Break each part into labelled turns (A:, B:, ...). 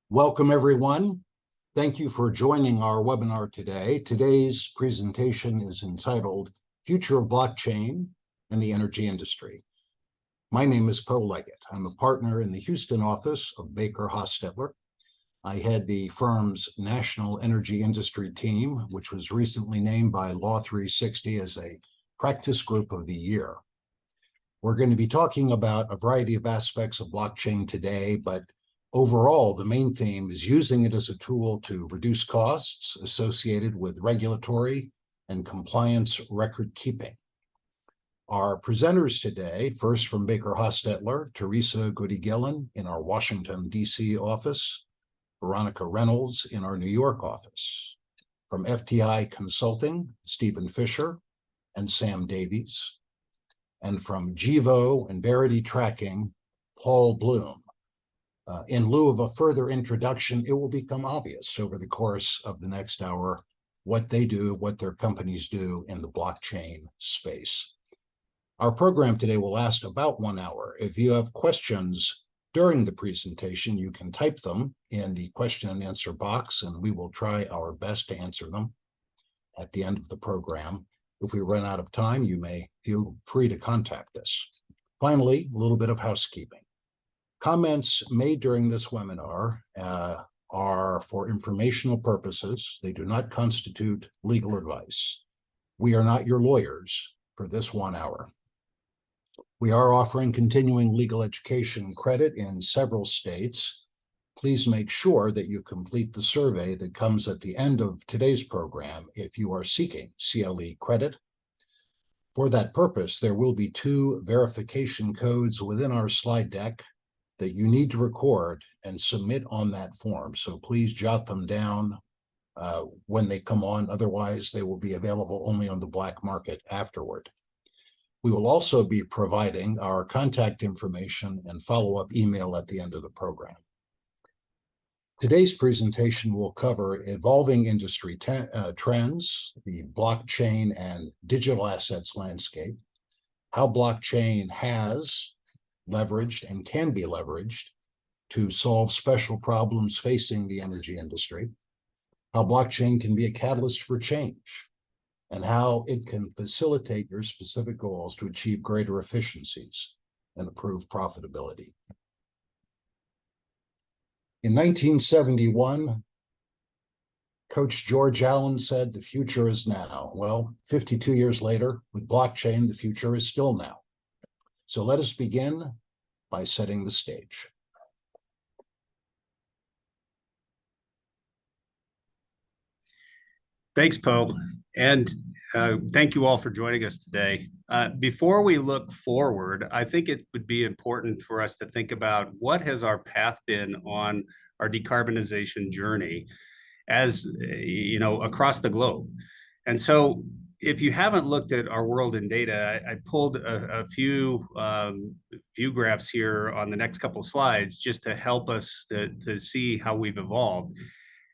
A: Welcome, everyone. Thank you for joining our webinar today. Today's presentation is entitled Future of Blockchain and the Energy Industry. My name is Poe Leggett. I'm a partner in the Houston office of Baker Hostetler. I head the firm's National Energy Industry team, which was recently named by Law 360 as a Practice Group of the Year. We're going to be talking about a variety of aspects of blockchain today, but overall, the main theme is using it as a tool to reduce costs associated with regulatory and compliance record keeping. Our presenters today, first from Baker Hostetler, Teresa Goody-Gillen in our Washington, D.C. office, Veronica Reynolds in our New York office. From FTI Consulting, Stephen Fisher and Sam Davies. And from Gevo and Verity Tracking, Paul Bloom. In lieu of a further introduction, it will become obvious over the course of the next hour what they do, what their companies do in the blockchain space. Our program today will last about 1 hour. If you have questions during the presentation, you can type them in the question and answer box, and we will try our best to answer them at the end of the program. If we run out of time, you may feel free to contact us. Finally, a little bit of housekeeping. Comments made during this webinar are for informational purposes. They do not constitute legal advice. We are not your lawyers for this 1 hour. We are offering continuing legal education credit in several states. Please make sure that you complete the survey that comes at the end of today's program if you are seeking CLE credit. For that purpose, there will be 2 verification codes within our slide deck that you need to record and submit on that form. So please jot them down when they come on. Otherwise, they will be available only on the black market afterward. We will also be providing our contact information and follow-up email at the end of the program. Today's presentation will cover evolving industry trends, the blockchain and digital assets landscape, how blockchain has leveraged and can be leveraged to solve special problems facing the energy industry, how blockchain can be a catalyst for change, and how it can facilitate your specific goals to achieve greater efficiencies and improve profitability. In 1971, Coach George Allen said, "The future is now." Well, 52 years later, with blockchain, the future is still now. So let us begin by setting the stage.
B: Thanks, Poe, and thank you all for joining us today. Before we look forward, I think it would be important for us to think about what has our path been on our decarbonization journey as, across the globe. And so if you haven't looked at our world in data, I pulled a few view graphs here on the next couple of slides just to help us to see how we've evolved.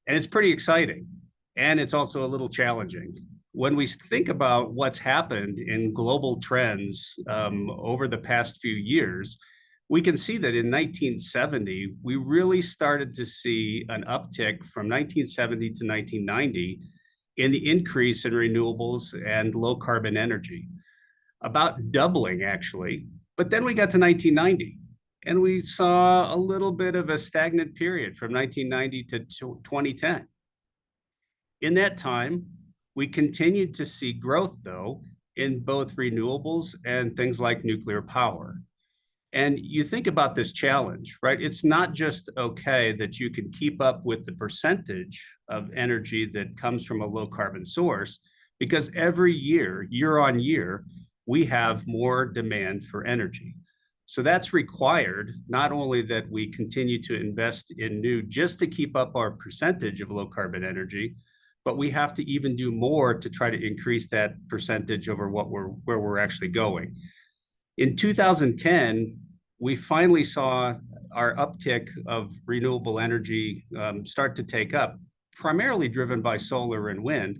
B: And it's pretty exciting. And it's also a little challenging. When we think about what's happened in global trends over the past few years, we can see that in 1970, we really started to see an uptick from 1970 to 1990 in the increase in renewables and low carbon energy, about doubling actually. But then we got to 1990 and we saw a little bit of a stagnant period from 1990 to 2010. In that time, we continued to see growth, though, in both renewables and things like nuclear power. And you think about this challenge, right? It's not just okay that you can keep up with the percentage of energy that comes from a low carbon source, because every year, year on year, we have more demand for energy. So that's required not only that we continue to invest in new just to keep up our percentage of low carbon energy, but we have to even do more to try to increase that percentage over where we're actually going. In 2010, we finally saw our uptick of renewable energy start to take up, primarily driven by solar and wind.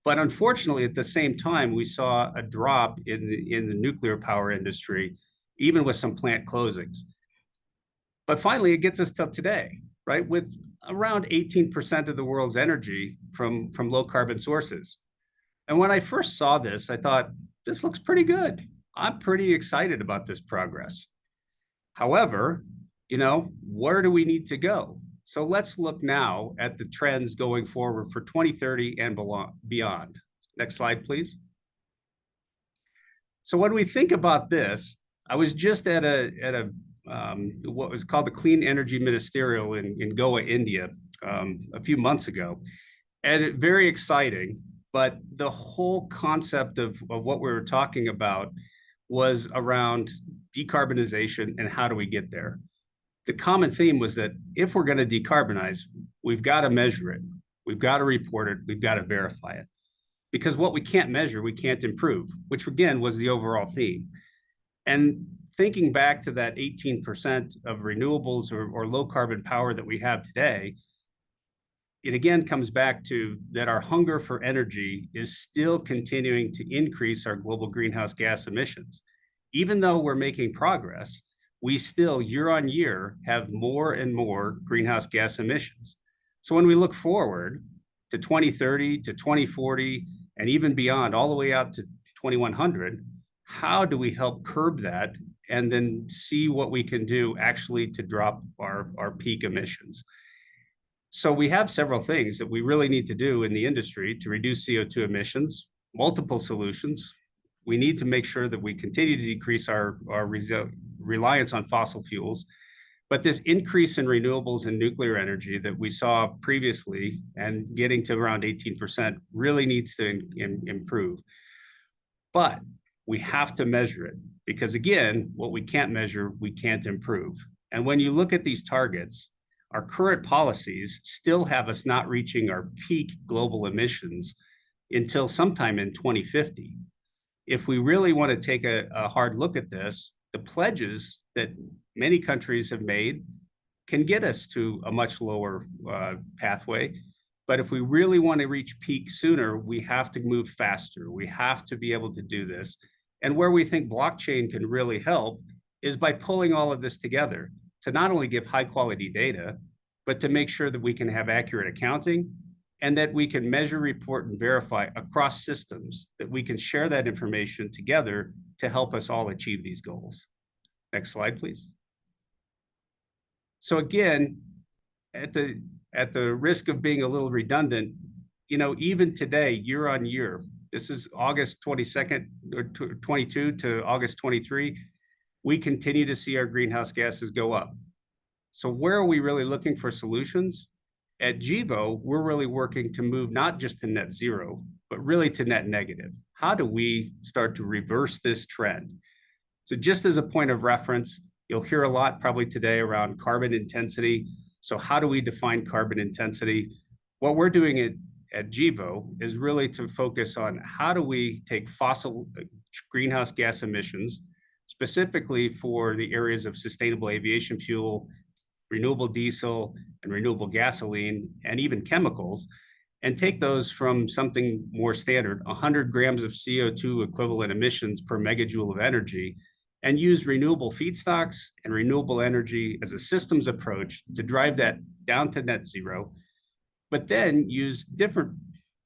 B: But unfortunately, at the same time, we saw a drop in the nuclear power industry, even with some plant closings. But finally, it gets us to today, right? With around 18% of the world's energy from low carbon sources. And when I first saw this, I thought, this looks pretty good. I'm pretty excited about this progress. However, where do we need to go? So let's look now at the trends going forward for 2030 and beyond. Next slide, please. So when we think about this, I was just at what was called the Clean Energy Ministerial in Goa, India, a few months ago, and very exciting. But the whole concept of what we were talking about was around decarbonization and how do we get there. The common theme was that if we're going to decarbonize, we've got to measure it, we've got to report it, we've got to verify it. Because what we can't measure, we can't improve, which again was the overall theme. And thinking back to that 18% of renewables or low carbon power that we have today, it again comes back to that our hunger for energy is still continuing to increase our global greenhouse gas emissions. Even though we're making progress, we still year on year have more and more greenhouse gas emissions. So when we look forward to 2030, to 2040, and even beyond, all the way out to 2100, how do we help curb that and then see what we can do actually to drop our peak emissions? So we have several things that we really need to do in the industry to reduce CO2 emissions, multiple solutions. We need to make sure that we continue to decrease our reliance on fossil fuels. But this increase in renewables and nuclear energy that we saw previously and getting to around 18% really needs to improve. But we have to measure it because, again, what we can't measure, we can't improve. And when you look at these targets, our current policies still have us not reaching our peak global emissions until sometime in 2050. If we really want to take a hard look at this, the pledges that many countries have made can get us to a much lower pathway. But if we really want to reach peak sooner, we have to move faster. We have to be able to do this. And where we think blockchain can really help is by pulling all of this together to not only give high quality data, but to make sure that we can have accurate accounting and that we can measure, report, and verify across systems, that we can share that information together to help us all achieve these goals. Next slide, please. So again, at the risk of being a little redundant, even today, year on year, this is August 22nd or 22 to August 23, we continue to see our greenhouse gases go up. So where are we really looking for solutions? At Gevo, we're really working to move not just to net zero, but really to net negative. How do we start to reverse this trend? So just as a point of reference, you'll hear a lot probably today around carbon intensity. So how do we define carbon intensity? What we're doing at Gevo is really to focus on how do we take fossil greenhouse gas emissions, specifically for the areas of sustainable aviation fuel, renewable diesel, and renewable gasoline, and even chemicals, and take those from something more standard, 100 grams of CO2 equivalent emissions per megajoule of energy, and use renewable feedstocks and renewable energy as a systems approach to drive that down to net zero, but then use different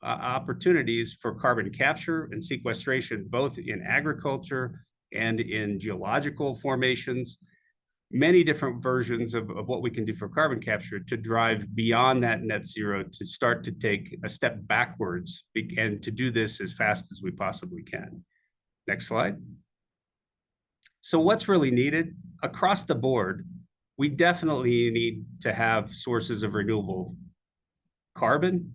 B: opportunities for carbon capture and sequestration, both in agriculture and in geological formations, many different versions of what we can do for carbon capture to drive beyond that net zero, to start to take a step backwards and to do this as fast as we possibly can. Next slide. So what's really needed? Across the board, we definitely need to have sources of renewable carbon,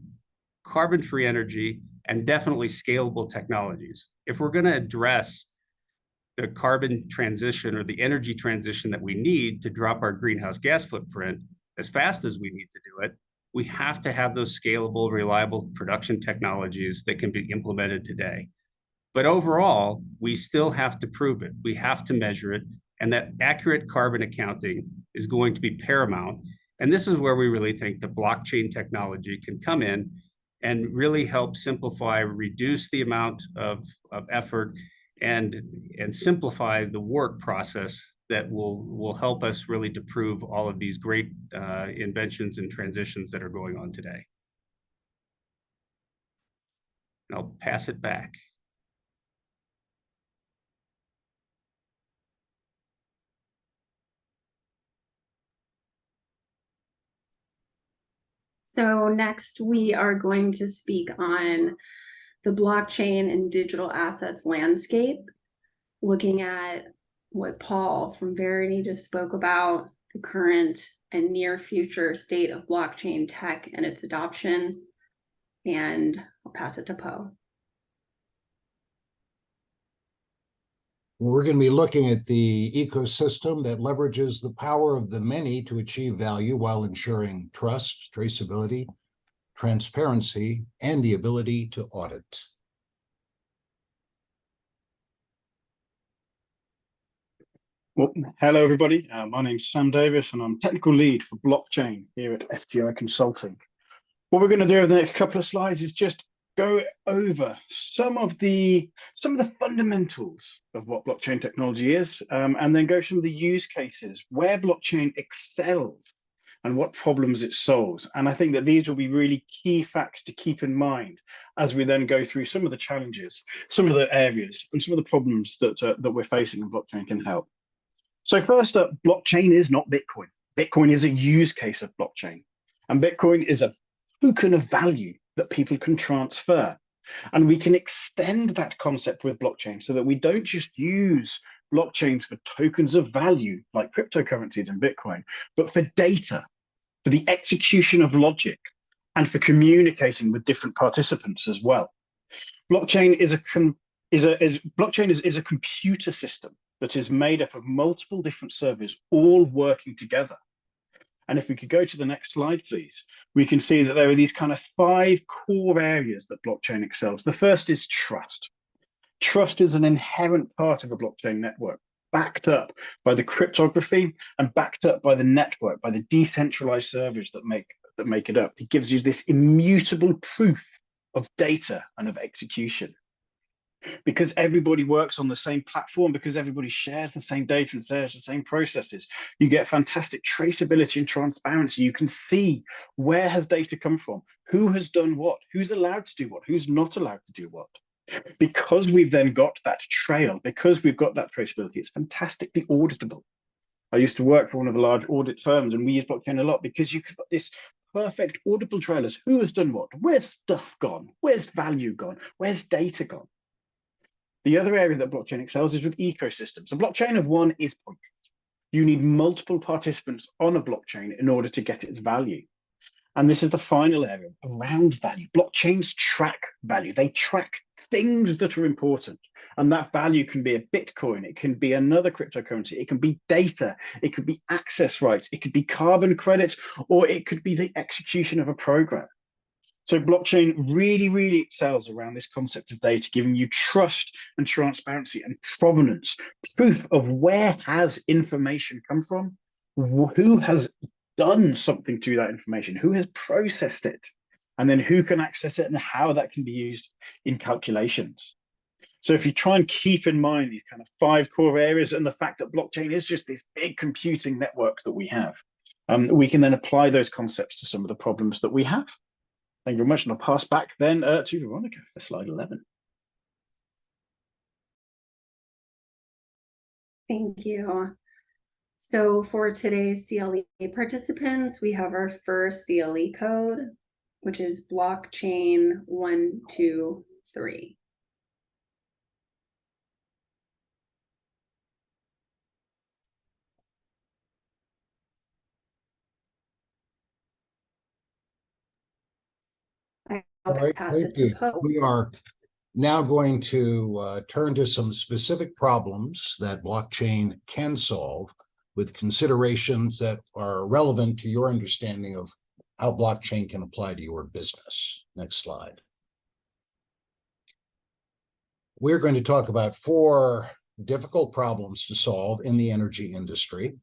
B: carbon-free energy, and definitely scalable technologies. If we're going to address the carbon transition or the energy transition that we need to drop our greenhouse gas footprint as fast as we need to do it, we have to have those scalable, reliable production technologies that can be implemented today. But overall, we still have to prove it. We have to measure it. And that accurate carbon accounting is going to be paramount. And this is where we really think the blockchain technology can come in and really help simplify, reduce the amount of effort and simplify the work process that will help us really to prove all of these great inventions and transitions that are going on today. And I'll pass it back.
C: So next we are going to speak on the blockchain and digital assets landscape, looking at what Paul from Verity just spoke about, the current and near future state of blockchain tech and its adoption. And I'll pass it to Poe.
A: We're going to be looking at the ecosystem that leverages the power of the many to achieve value while ensuring trust, traceability, transparency, and the ability to audit.
D: Well, hello, everybody. My name's Sam Davis, and I'm technical lead for blockchain here at FTI Consulting. What we're going to do over the next couple of slides is just go over some of the fundamentals of what blockchain technology is, and then go some of the use cases where blockchain excels and what problems it solves. And I think that these will be really key facts to keep in mind as we then go through some of the challenges, some of the areas, and some of the problems that we're facing, and blockchain can help. So first up, blockchain is not Bitcoin. Bitcoin is a use case of blockchain, and Bitcoin is a token of value that people can transfer. And we can extend that concept with blockchain so that we don't just use blockchains for tokens of value like cryptocurrencies and Bitcoin, but for data, for the execution of logic, and for communicating with different participants as well. Blockchain is a computer system that is made up of multiple different servers all working together. And if we could go to the next slide, please, we can see that there are these kind of 5 core areas that blockchain excels. The first is trust. Trust is an inherent part of a blockchain network, backed up by the cryptography and backed up by the network, by the decentralized servers that make it up. It gives you this immutable proof of data and of execution. Because everybody works on the same platform, because everybody shares the same data and shares the same processes, you get fantastic traceability and transparency. You can see where has data come from, who has done what, who's allowed to do what, who's not allowed to do what. Because we've then got that trail, because we've got that traceability, it's fantastically auditable. I used to work for one of the large audit firms, and we use blockchain a lot because you could put this perfect auditable trail as who has done what, where's stuff gone, where's value gone, where's data gone. The other area that blockchain excels is with ecosystems. A blockchain of one is pointless. You need multiple participants on a blockchain in order to get its value. And this is the final area around value. Blockchains track value. They track things that are important. And that value can be a Bitcoin. It can be another cryptocurrency. It can be data. It could be access rights. It could be carbon credits, or it could be the execution of a program. So blockchain really, really excels around this concept of data, giving you trust and transparency and provenance, proof of where has information come from, who has done something to that information, who has processed it, and then who can access it and how that can be used in calculations. So if you try and keep in mind these kind of 5 core areas and the fact that blockchain is just this big computing network that we have, we can then apply those concepts to some of the problems that we have. Thank you very much, and I'll pass back then to Veronica for slide 11.
C: Thank you. So for today's CLE participants, we have our first CLE code, which is blockchain 123.
A: All right, thank you. We are now going to turn to some specific problems that blockchain can solve with considerations that are relevant to your understanding of how blockchain can apply to your business. Next slide. We're going to talk about 4 difficult problems to solve in the energy industry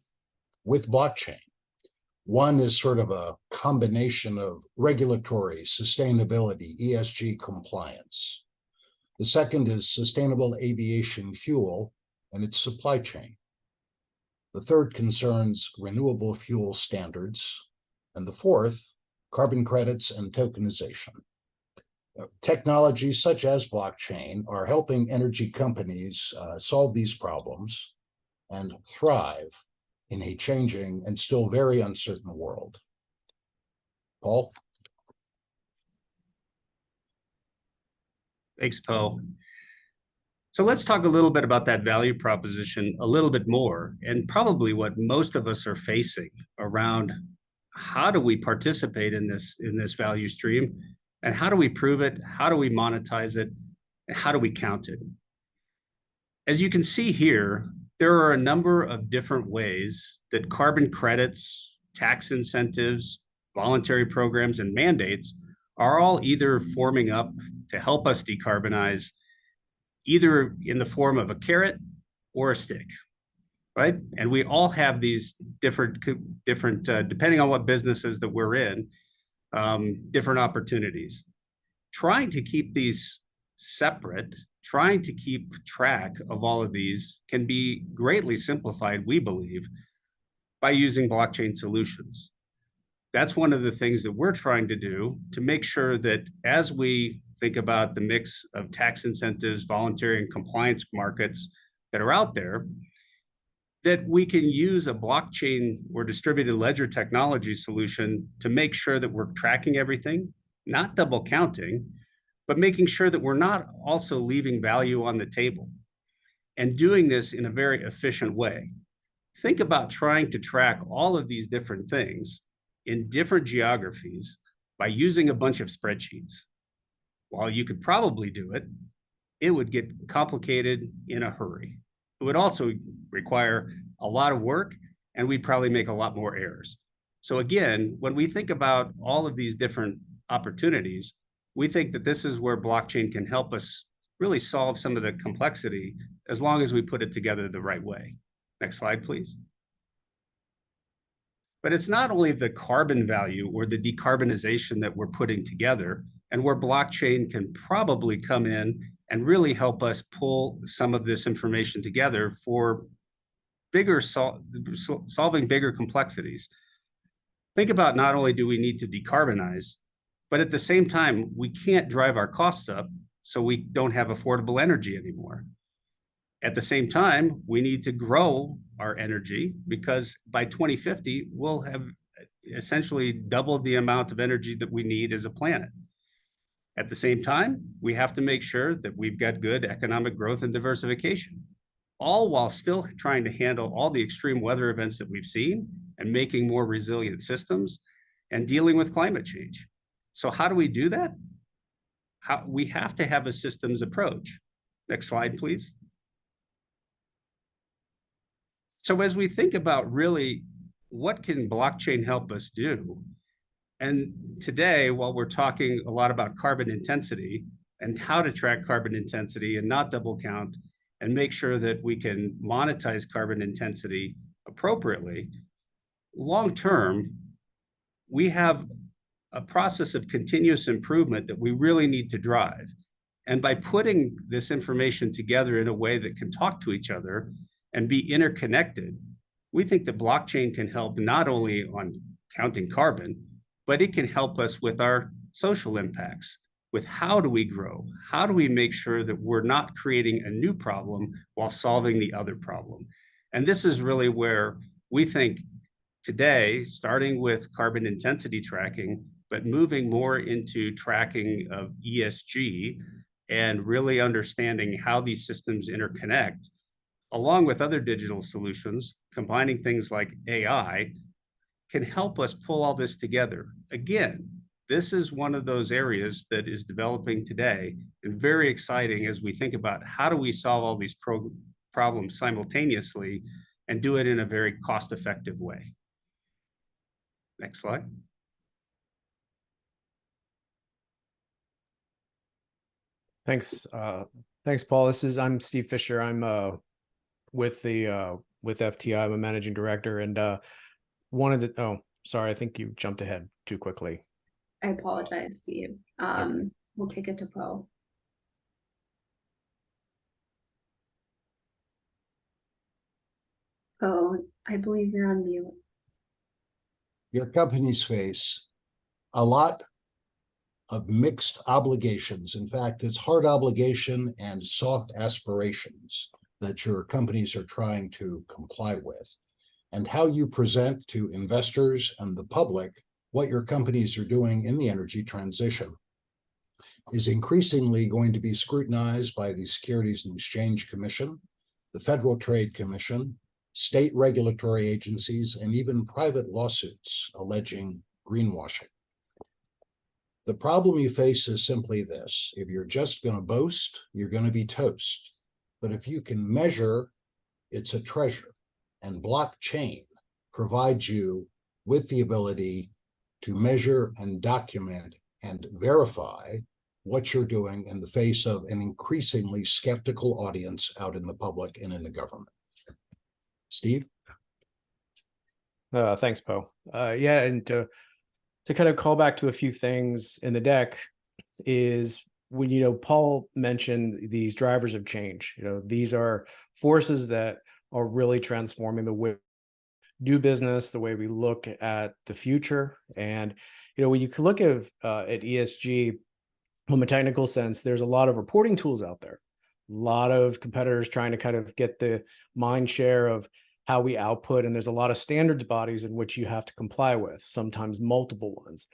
A: with blockchain. One is sort of a combination of regulatory, sustainability, ESG compliance. The second is sustainable aviation fuel and its supply chain. The third concerns renewable fuel standards. And the fourth, carbon credits and tokenization. Technologies such as blockchain are helping energy companies solve these problems and thrive in a changing and still very uncertain world. Paul?
B: Thanks, Poe. So let's talk a little bit about that value proposition a little bit more, and probably what most of us are facing around how do we participate in this value stream, and how do we prove it, how do we monetize it, and how do we count it? As you can see here, there are a number of different ways that carbon credits, tax incentives, voluntary programs, and mandates are all either forming up to help us decarbonize, either in the form of a carrot or a stick, right? And we all have these different depending on what businesses that we're in, different opportunities. Trying to keep these separate, trying to keep track of all of these can be greatly simplified, we believe, by using blockchain solutions. That's one of the things that we're trying to do to make sure that as we think about the mix of tax incentives, voluntary and compliance markets that are out there, that we can use a blockchain or distributed ledger technology solution to make sure that we're tracking everything, not double counting, but making sure that we're not also leaving value on the table, and doing this in a very efficient way. Think about trying to track all of these different things in different geographies by using a bunch of spreadsheets. While you could probably do it, it would get complicated in a hurry. It would also require a lot of work, and we'd probably make a lot more errors. So again, when we think about all of these different opportunities, we think that this is where blockchain can help us really solve some of the complexity as long as we put it together the right way. Next slide, please. But it's not only the carbon value or the decarbonization that we're putting together, and where blockchain can probably come in and really help us pull some of this information together for bigger solving bigger complexities. Think about, not only do we need to decarbonize, but at the same time, we can't drive our costs up so we don't have affordable energy anymore. At the same time, we need to grow our energy, because by 2050, we'll have essentially doubled the amount of energy that we need as a planet. At the same time, we have to make sure that we've got good economic growth and diversification, all while still trying to handle all the extreme weather events that we've seen and making more resilient systems and dealing with climate change. So how do we do that? We have to have a systems approach. Next slide, please. So as we think about really what can blockchain help us do, and today, while we're talking a lot about carbon intensity and how to track carbon intensity and not double count and make sure that we can monetize carbon intensity appropriately, long term, we have a process of continuous improvement that we really need to drive. And by putting this information together in a way that can talk to each other and be interconnected, we think that blockchain can help not only on counting carbon, but it can help us with our social impacts, with how do we grow? How do we make sure that we're not creating a new problem while solving the other problem? And this is really where we think today, starting with carbon intensity tracking, but moving more into tracking of ESG and really understanding how these systems interconnect, along with other digital solutions, combining things like AI, can help us pull all this together. Again, this is one of those areas that is developing today and very exciting as we think about how do we solve all these problems simultaneously and do it in a very cost-effective way. Next slide.
E: Thanks. Thanks, Paul. I'm Steve Fisher. I'm with FTI. I'm a managing director, and wanted to, oh, sorry, I think you jumped ahead too quickly.
C: I apologize, Steve. We'll kick it to Poe. Poe, I believe you're on mute.
A: Your companies face a lot of mixed obligations. In fact, it's hard obligation and soft aspirations that your companies are trying to comply with. And how you present to investors and the public what your companies are doing in the energy transition is increasingly going to be scrutinized by the Securities and Exchange Commission, the Federal Trade Commission, state regulatory agencies, and even private lawsuits alleging greenwashing. The problem you face is simply this: if you're just going to boast, you're going to be toast. But if you can measure, it's a treasure. And blockchain provides you with the ability to measure and document and verify what you're doing in the face of an increasingly skeptical audience out in the public and in the government. Steve?
E: Thanks, Poe. Yeah, and to kind of call back to a few things in the deck is when, Paul mentioned these drivers of change. These are forces that are really transforming the way we do business, the way we look at the future. And, when you can look at ESG from a technical sense, there's a lot of reporting tools out there, a lot of competitors trying to kind of get the mind share of how we output. And there's a lot of standards bodies in which you have to comply with, sometimes multiple ones,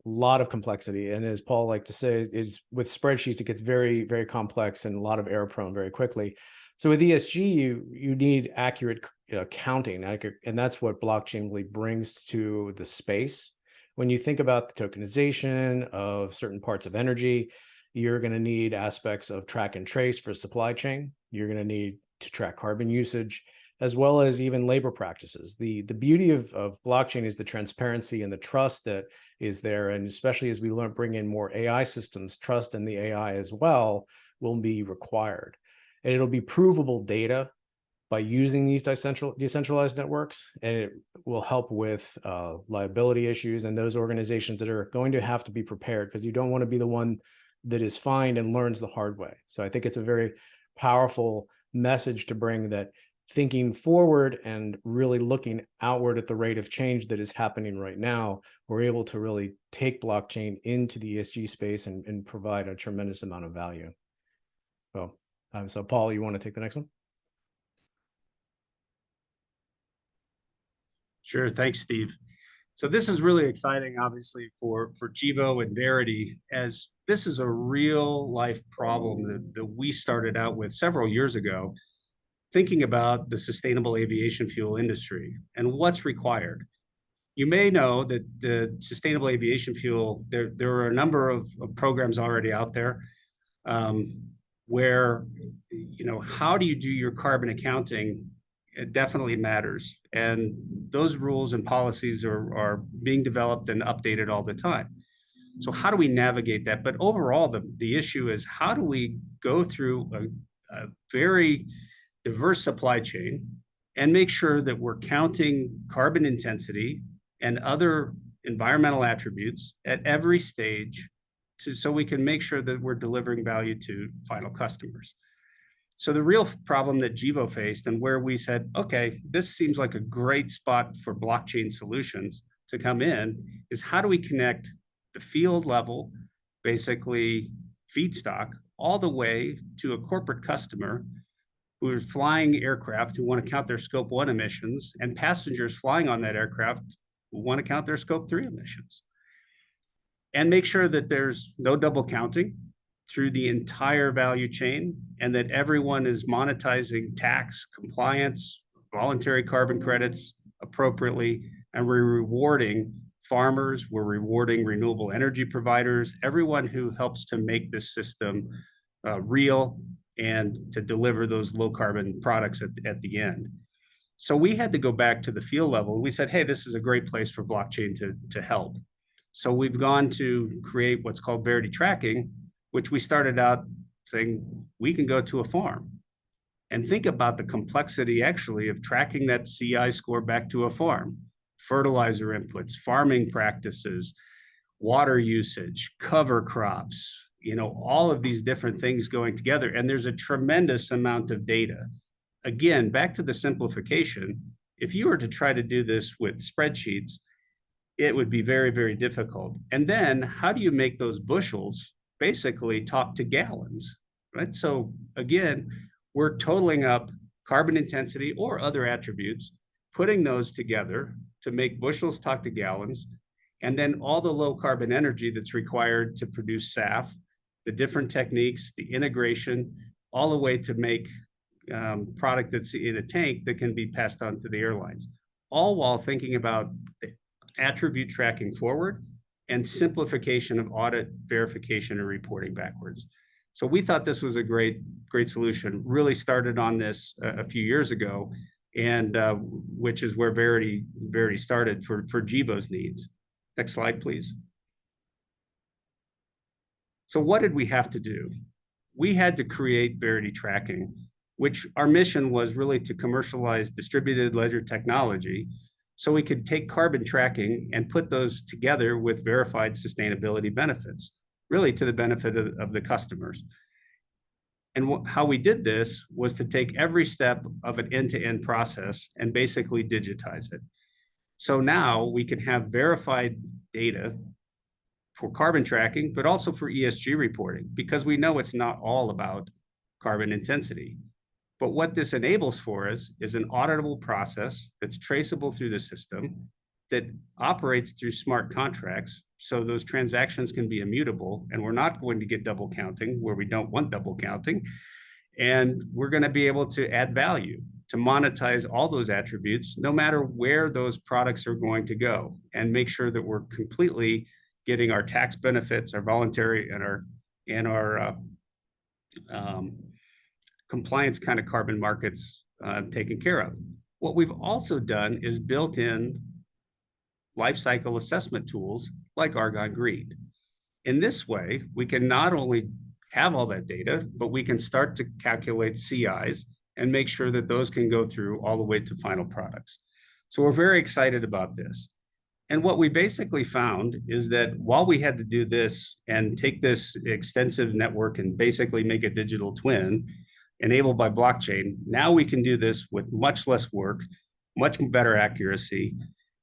E: lot of complexity. And as Paul liked to say, it's with spreadsheets, it gets very, very complex and a lot of error prone very quickly. So with ESG, you need accurate counting, and that's what blockchain really brings to the space. When you think about the tokenization of certain parts of energy, you're going to need aspects of track and trace for supply chain. You're going to need to track carbon usage, as well as even labor practices. The beauty of blockchain is the transparency and the trust that is there. And especially as we bring in more AI systems, trust in the AI as well will be required. And it'll be provable data by using these decentralized networks, and it will help with liability issues and those organizations that are going to have to be prepared, because you don't want to be the one that is fined and learns the hard way. So I think it's a very powerful message to bring, that thinking forward and really looking outward at the rate of change that is happening right now, we're able to really take blockchain into the ESG space and provide a tremendous amount of value. So Paul, you want to take the next one?
B: Sure. Thanks, Steve. So this is really exciting, obviously, for Gevo and Verity, as this is a real life problem that we started out with several years ago, thinking about the sustainable aviation fuel industry and what's required. You may know that the sustainable aviation fuel, there are a number of programs already out there where, how do you do your carbon accounting? It definitely matters. And those rules and policies are being developed and updated all the time. So how do we navigate that? But overall, the issue is, how do we go through a very diverse supply chain and make sure that we're counting carbon intensity and other environmental attributes at every stage, so we can make sure that we're delivering value to final customers. So the real problem that Gevo faced, and where we said, okay, this seems like a great spot for blockchain solutions to come in, is how do we connect the field level, basically feedstock, all the way to a corporate customer who are flying aircraft who want to count their Scope 1 emissions, and passengers flying on that aircraft who want to count their Scope 3 emissions. And make sure that there's no double counting through the entire value chain, and that everyone is monetizing tax compliance, voluntary carbon credits appropriately, and we're rewarding farmers, we're rewarding renewable energy providers, everyone who helps to make this system real and to deliver those low carbon products at the end. So we had to go back to the field level. We said, hey, this is a great place for blockchain to help. So we've gone to create what's called Verity Tracking, which we started out saying we can go to a farm and think about the complexity actually of tracking that CI score back to a farm, fertilizer inputs, farming practices, water usage, cover crops, all of these different things going together. And there's a tremendous amount of data, again, back to the simplification, if you were to try to do this with spreadsheets, it would be very, very difficult. And then how do you make those bushels basically talk to gallons, right? So again, we're totaling up carbon intensity or other attributes, putting those together to make bushels talk to gallons, and then all the low carbon energy that's required to produce SAF, the different techniques, the integration, all the way to make product that's in a tank that can be passed on to the airlines, all while thinking about the attribute tracking forward and simplification of audit, verification, and reporting backwards. So we thought this was a great solution. Really started on this a few years ago, and which is where Verity started for Gevo's needs. Next slide, please. So what did we have to do? We had to create Verity Tracking, which our mission was really to commercialize distributed ledger technology so we could take carbon tracking and put those together with verified sustainability benefits, really to the benefit of the customers. And how we did this was to take every step of an end-to-end process and basically digitize it. So now we can have verified data for carbon tracking, but also for ESG reporting, because we know it's not all about carbon intensity. But what this enables for us is an auditable process that's traceable through the system, that operates through smart contracts, so those transactions can be immutable, and we're not going to get double counting where we don't want double counting. And we're going to be able to add value, to monetize all those attributes, no matter where those products are going to go, and make sure that we're completely getting our tax benefits, our voluntary, and our compliance kind of carbon markets taken care of. What we've also done is built in life cycle assessment tools like Argonne GREET. In this way, we can not only have all that data, but we can start to calculate CIs and make sure that those can go through all the way to final products. So we're very excited about this. And what we basically found is that while we had to do this and take this extensive network and basically make a digital twin enabled by blockchain, now we can do this with much less work, much better accuracy.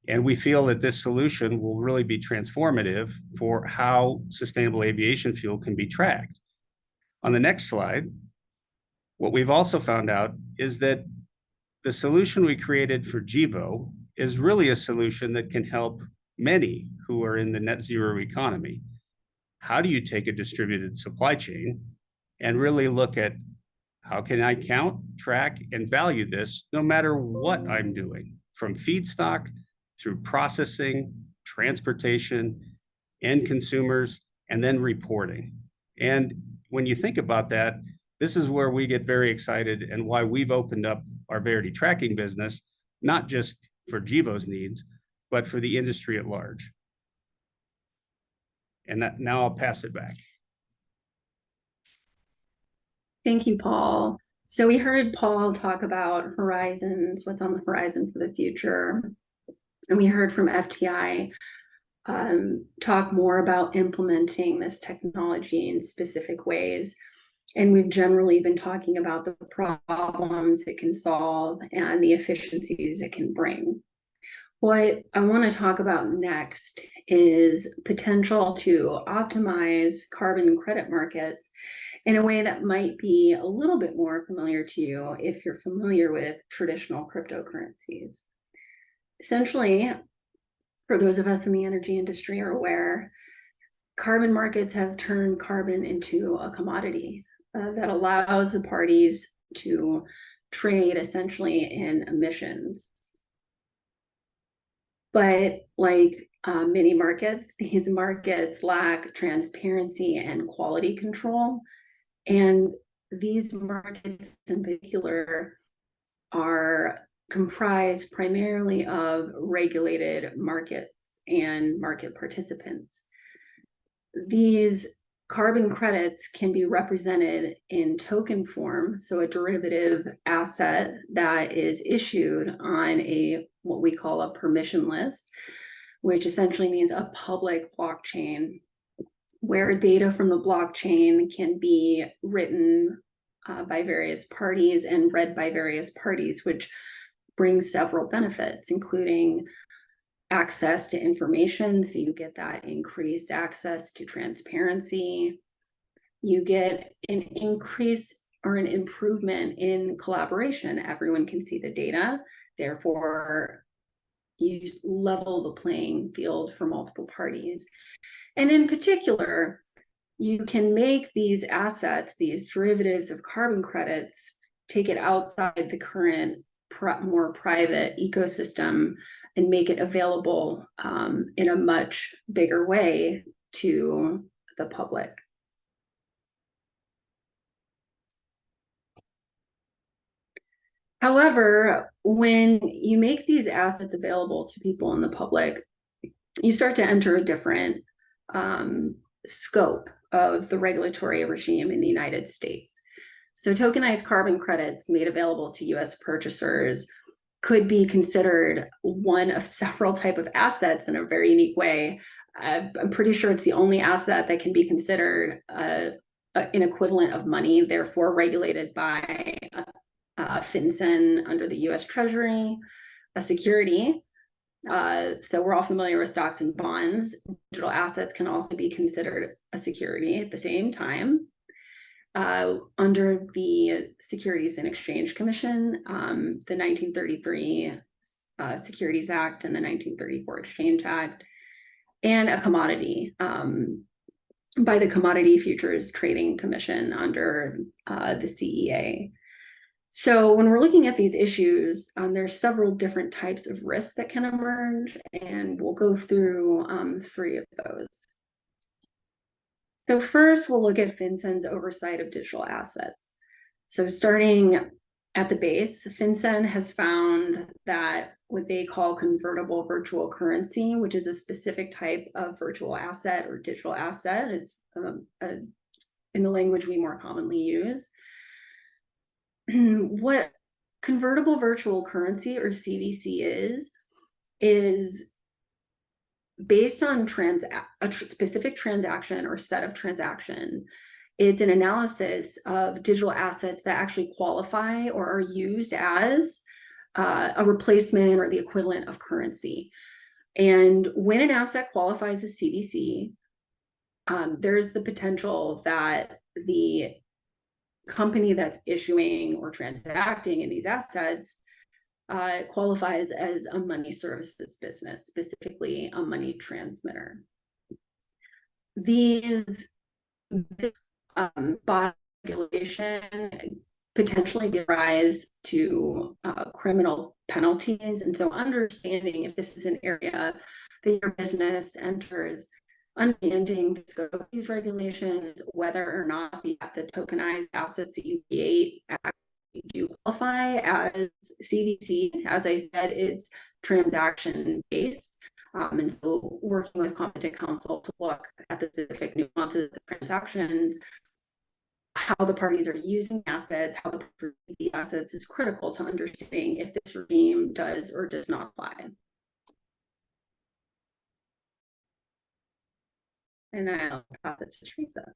B: And we feel that this solution will really be transformative for how sustainable aviation fuel can be tracked. On the next slide, what we've also found out is that the solution we created for Gevo is really a solution that can help many who are in the net zero economy. How do you take a distributed supply chain and really look at how can I count, track, and value this no matter what I'm doing, from feedstock through processing, transportation, end consumers, and then reporting. And when you think about that, this is where we get very excited and why we've opened up our Verity Tracking business, not just for Gevo's needs, but for the industry at large. And now I'll pass it back.
C: Thank you, Paul. So we heard Paul talk about horizons, what's on the horizon for the future. And we heard from FTI talk more about implementing this technology in specific ways. And we've generally been talking about the problems it can solve and the efficiencies it can bring. What I want to talk about next is potential to optimize carbon credit markets in a way that might be a little bit more familiar to you if you're familiar with traditional cryptocurrencies. Essentially, for those of us in the energy industry are aware, carbon markets have turned carbon into a commodity that allows the parties to trade essentially in emissions. But like many markets, these markets lack transparency and quality control. And these markets in particular are comprised primarily of regulated markets and market participants. These carbon credits can be represented in token form, so a derivative asset that is issued on what we call a permission list, which essentially means a public blockchain where data from the blockchain can be written by various parties and read by various parties, which brings several benefits, including access to information. So you get that increased access to transparency. You get an increase or an improvement in collaboration. Everyone can see the data. Therefore, you level the playing field for multiple parties. And in particular, you can make these assets, these derivatives of carbon credits, take it outside the current more private ecosystem and make it available in a much bigger way to the public. However, when you make these assets available to people in the public, you start to enter a different scope of the regulatory regime in the United States. So tokenized carbon credits made available to US purchasers could be considered one of several types of assets in a very unique way. I'm pretty sure it's the only asset that can be considered an equivalent of money, therefore regulated by FinCEN under the US Treasury, a security. So we're all familiar with stocks and bonds. Digital assets can also be considered a security at the same time. Under the Securities and Exchange Commission, the 1933 Securities Act and the 1934 Exchange Act, and a commodity by the Commodity Futures Trading Commission under the CEA. So when we're looking at these issues, there's several different types of risks that can emerge, and we'll go through 3 of those. So first, we'll look at FinCEN's oversight of digital assets. So starting at the base, FinCEN has found that what they call convertible virtual currency, which is a specific type of virtual asset or digital asset, it's in the language we more commonly use. What convertible virtual currency or CVC is based on a specific transaction or set of transaction. It's an analysis of digital assets that actually qualify or are used as a replacement or the equivalent of currency. And when an asset qualifies as CVC, there's the potential that the company that's issuing or transacting in these assets qualifies as a money services business, specifically a money transmitter. This regulation potentially gives rise to criminal penalties. And so understanding if this is an area that your business enters, understanding the scope of these regulations, whether or not the tokenized assets that you create actually do qualify as CVC. As I said, it's transaction based. And so working with competent counsel to look at the specific nuances of transactions, how the parties are using assets, how the assets is critical to understanding if this regime does or does not apply. And I'll pass it to Teresa.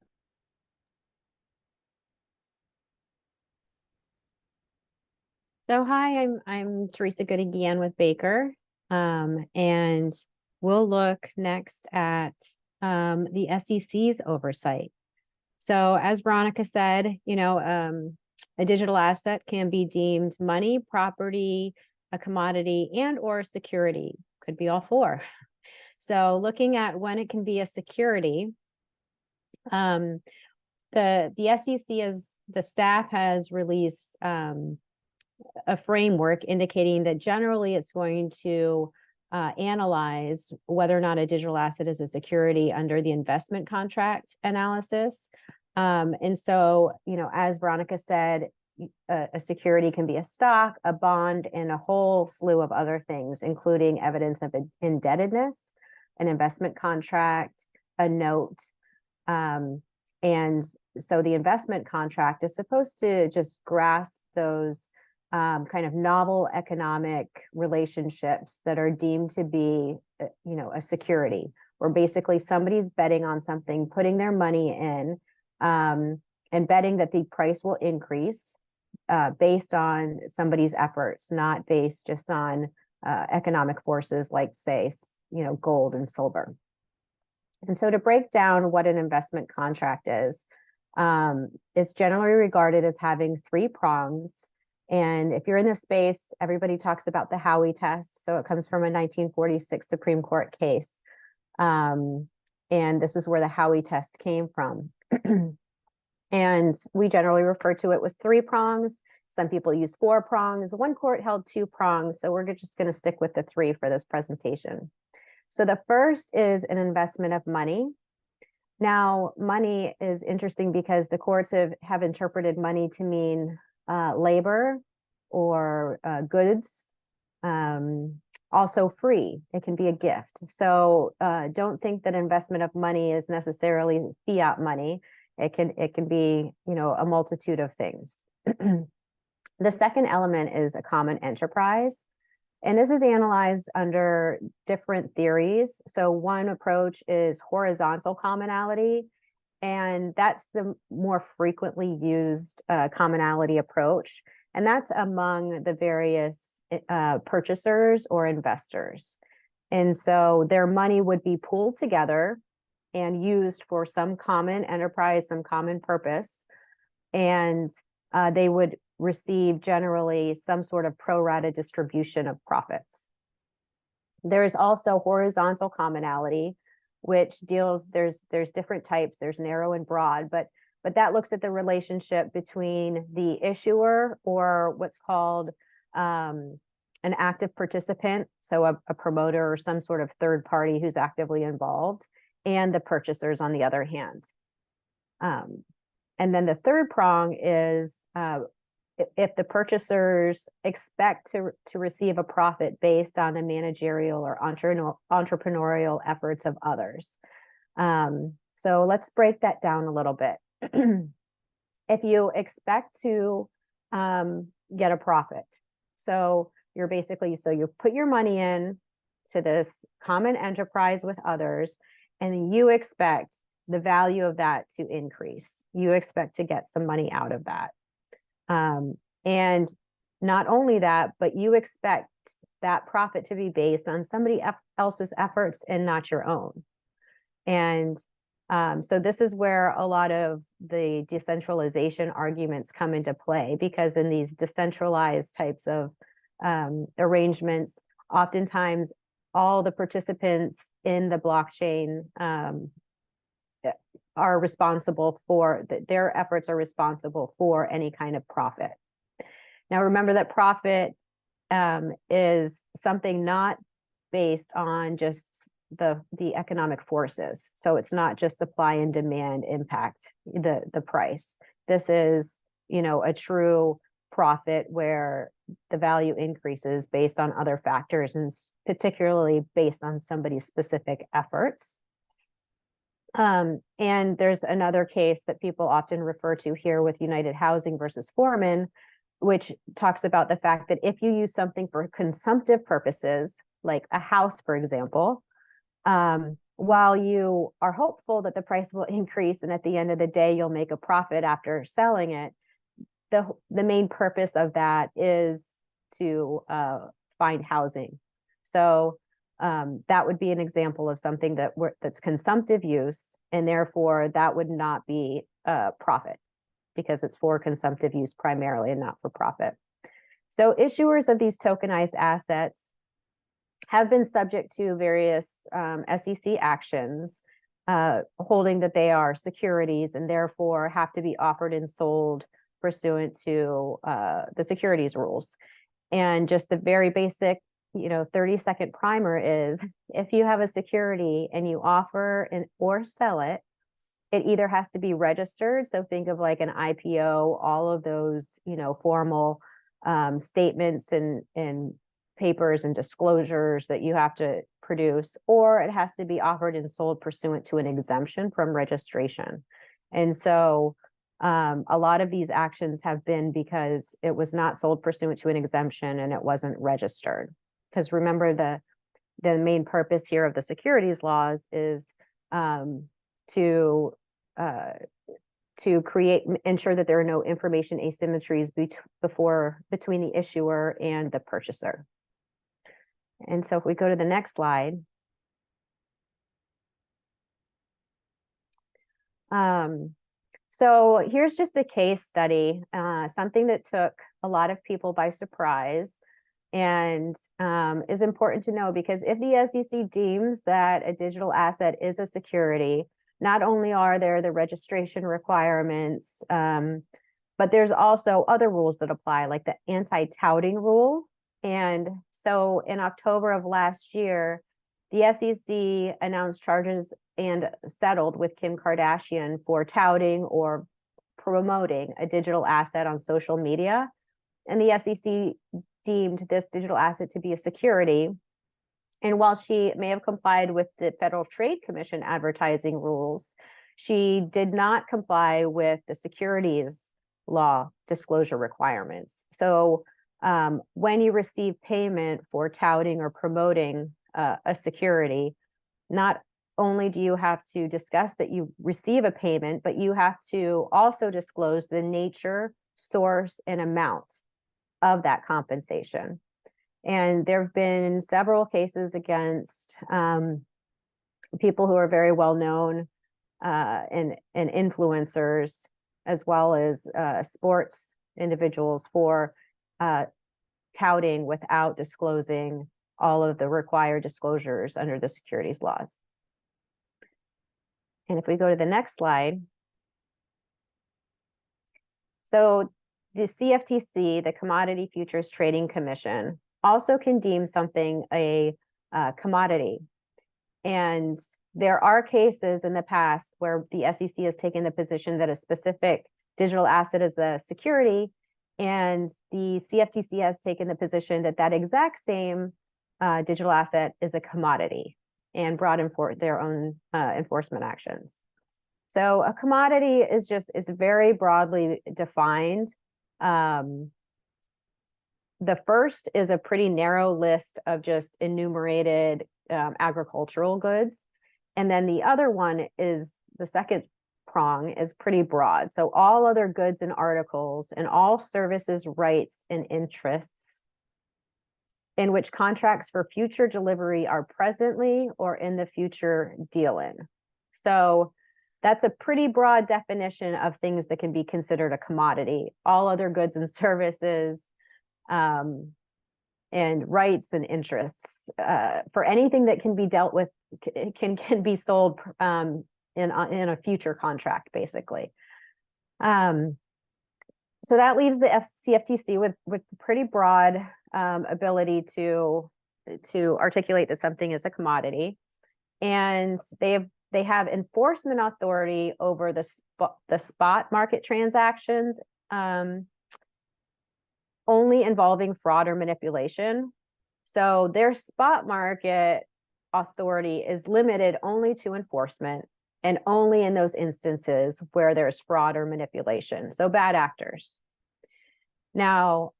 F: So hi, I'm Teresa Goodigian with Baker, and we'll look next at the SEC's oversight. So as Veronica said, a digital asset can be deemed money, property, a commodity, and or security. Could be all 4. So looking at when it can be a security, the SEC the staff has released a framework indicating that generally it's going to analyze whether or not a digital asset is a security under the investment contract analysis. And so, as Veronica said, a security can be a stock, a bond, and a whole slew of other things, including evidence of indebtedness, an investment contract, a note. And so the investment contract is supposed to just grasp those kind of novel economic relationships that are deemed to be, a security, where basically somebody's betting on something, putting their money in, and betting that the price will increase based on somebody's efforts, not based just on economic forces like, say, gold and silver. And so to break down what an investment contract is, it's generally regarded as having 3 prongs. And if you're in this space, everybody talks about the Howey test. So it comes from a 1946 Supreme Court case. And this is where the Howey test came from. And we generally refer to it with 3 prongs. Some people use 4 prongs. One court held 2 prongs. So we're just going to stick with the 3 for this presentation. So the first is an investment of money. Now, money is interesting because the courts have interpreted money to mean labor or goods, also free. It can be a gift. So don't think that investment of money is necessarily fiat money. It can be, a multitude of things. The second element is a common enterprise. And this is analyzed under different theories. So one approach is horizontal commonality, and that's the more frequently used commonality approach. And that's among the various purchasers or investors. And so their money would be pooled together and used for some common enterprise, some common purpose. And they would receive generally some sort of pro rata distribution of profits. There is also horizontal commonality, which deals, there's different types, there's narrow and broad, but that looks at the relationship between the issuer, or what's called an active participant, so a promoter or some sort of third party who's actively involved, and the purchasers on the other hand. And then the third prong is if the purchasers expect to receive a profit based on the managerial or entrepreneurial efforts of others. So let's break that down a little bit. If you expect to get a profit, so you put your money in to this common enterprise with others, and you expect the value of that to increase. You expect to get some money out of that. And not only that, but you expect that profit to be based on somebody else's efforts and not your own. And so this is where a lot of the decentralization arguments come into play, because in these decentralized types of arrangements, oftentimes all the participants in the blockchain are responsible for, their efforts are responsible for any kind of profit. Now, remember that profit is something not based on just the economic forces. So it's not just supply and demand impact the price. This is, a true profit where the value increases based on other factors, and particularly based on somebody's specific efforts. And there's another case that people often refer to here with United Housing versus Foreman, which talks about the fact that if you use something for consumptive purposes, like a house, for example, while you are hopeful that the price will increase and at the end of the day you'll make a profit after selling it, the main purpose of that is to find housing. So that would be an example of something that's consumptive use, and therefore that would not be profit, because it's for consumptive use primarily and not for profit. So issuers of these tokenized assets have been subject to various SEC actions holding that they are securities and therefore have to be offered and sold pursuant to the securities rules. And just the very basic 30-second primer is, if you have a security and you offer or sell it, it either has to be registered. So think of like an IPO, all of those, formal statements and papers and disclosures that you have to produce, or it has to be offered and sold pursuant to an exemption from registration. And so a lot of these actions have been because it was not sold pursuant to an exemption and it wasn't registered. Because remember, the main purpose here of the securities laws is to to ensure that there are no information asymmetries between the issuer and the purchaser. And so if we go to the next slide. So here's just a case study, something that took a lot of people by surprise, and is important to know, because if the SEC deems that a digital asset is a security, not only are there the registration requirements, but there's also other rules that apply, like the anti-touting rule. And so in October of last year, the SEC announced charges and settled with Kim Kardashian for touting or promoting a digital asset on social media. And the SEC deemed this digital asset to be a security. And while she may have complied with the Federal Trade Commission advertising rules, she did not comply with the securities law disclosure requirements. So when you receive payment for touting or promoting a security, not only do you have to discuss that you receive a payment, but you have to also disclose the nature, source, and amount of that compensation. And there have been several cases against people who are very well known and influencers, as well as sports individuals, for touting without disclosing all of the required disclosures under the securities laws. And if we go to the next slide. So the CFTC, the Commodity Futures Trading Commission, also can deem something a commodity. And there are cases in the past where the SEC has taken the position that a specific digital asset is a security, and the CFTC has taken the position that that exact same digital asset is a commodity, and brought in for their own enforcement actions. So a commodity is very broadly defined. The first is a pretty narrow list of just enumerated agricultural goods. And then the other one is, the second prong is pretty broad. So all other goods and articles and all services, rights, and interests in which contracts for future delivery are presently or in the future deal in. So that's a pretty broad definition of things that can be considered a commodity. All other goods and services, and rights and interests, for anything that can be dealt with, can be sold in a future contract, basically. So that leaves the CFTC with pretty broad ability to articulate that something is a commodity, and they have enforcement authority over the spot market transactions, only involving fraud or manipulation. So their spot market authority is limited only to enforcement, and only in those instances where there's fraud or manipulation, so bad actors. Now,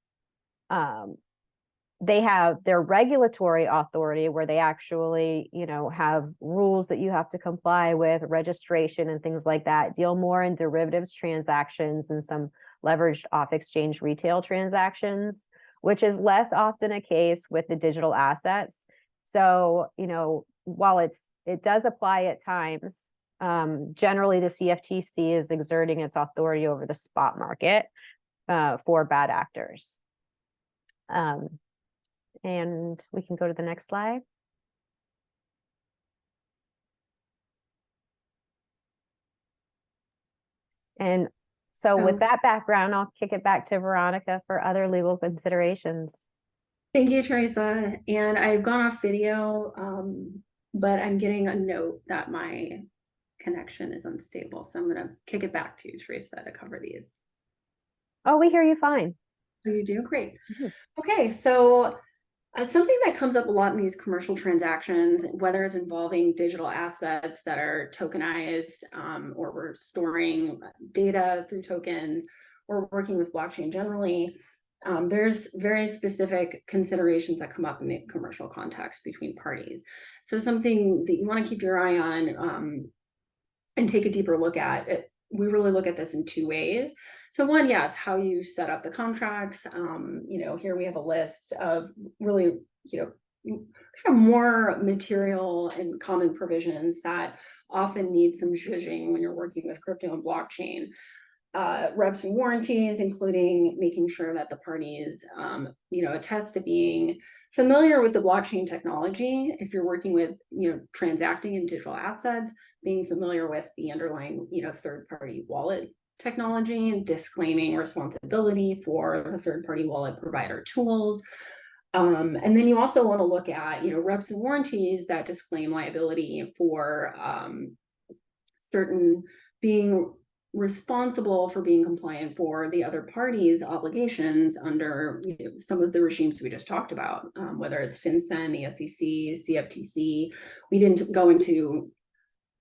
F: they have their regulatory authority, where they actually, have rules that you have to comply with, registration and things like that, deal more in derivatives transactions and some leveraged off-exchange retail transactions, which is less often a case with the digital assets. So, while it does apply at times, generally the CFTC is exerting its authority over the spot market for bad actors. And we can go to the next slide. And so with that background, I'll kick it back to Veronica for other legal considerations.
C: Thank you, Teresa. And I've gone off video, but I'm getting a note that my connection is unstable. So I'm going to kick it back to you, Teresa, to cover these.
F: Oh, we hear you fine.
C: Oh, you do? Great. Okay, so something that comes up a lot in these commercial transactions, whether it's involving digital assets that are tokenized, or we're storing data through tokens, or working with blockchain generally, there's very specific considerations that come up in the commercial context between parties. So something that you want to keep your eye on and take a deeper look at we really look at this in two ways. So one, yes, how you set up the contracts. Here we have a list of really, kind of more material and common provisions that often need some zhuzhing when you're working with crypto and blockchain. Reps and warranties, including making sure that the parties, attest to being familiar with the blockchain technology. If you're working with, transacting in digital assets, being familiar with the underlying, third-party wallet technology, and disclaiming responsibility for the third-party wallet provider tools. And then you also want to look at, reps and warranties that disclaim liability for certain being responsible for being compliant for the other party's obligations under some of the regimes we just talked about, whether it's FinCEN, the SEC, CFTC. We didn't go into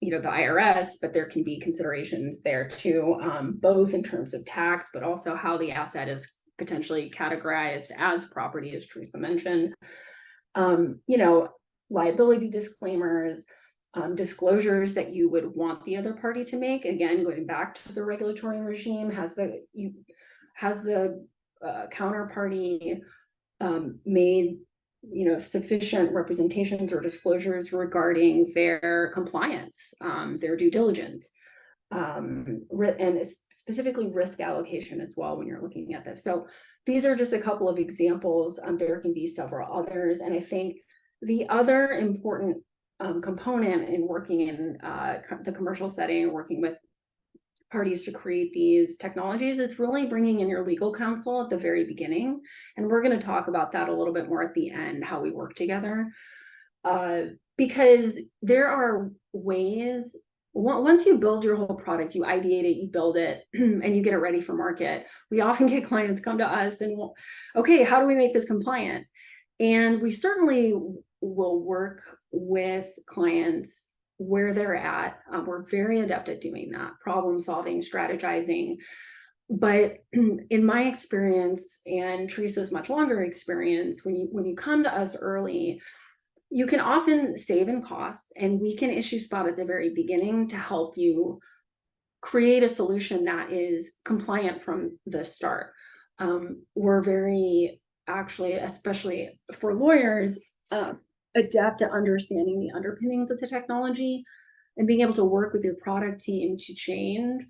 C: the IRS, but there can be considerations there too, both in terms of tax, but also how the asset is potentially categorized as property, as Teresa mentioned. Liability disclaimers, disclosures that you would want the other party to make. Again, going back to the regulatory regime, has the counterparty made sufficient representations or disclosures regarding their compliance, their due diligence, and it's specifically risk allocation as well when you're looking at this. So these are just a couple of examples. There can be several others, and I think the other important component in working in the commercial setting, working with parties to create these technologies, it's really bringing in your legal counsel at the very beginning. And we're going to talk about that a little bit more at the end, how we work together. Because there are ways, once you build your whole product, you ideate it, you build it, and you get it ready for market. We often get clients come to us and, okay, how do we make this compliant? And we certainly will work with clients where they're at. We're very adept at doing that, problem solving, strategizing. But in my experience, and Teresa's much longer experience, when you come to us early, you can often save in costs, and we can issue spot at the very beginning to help you create a solution that is compliant from the start. We're very, actually, especially for lawyers, adept at understanding the underpinnings of the technology and being able to work with your product team to change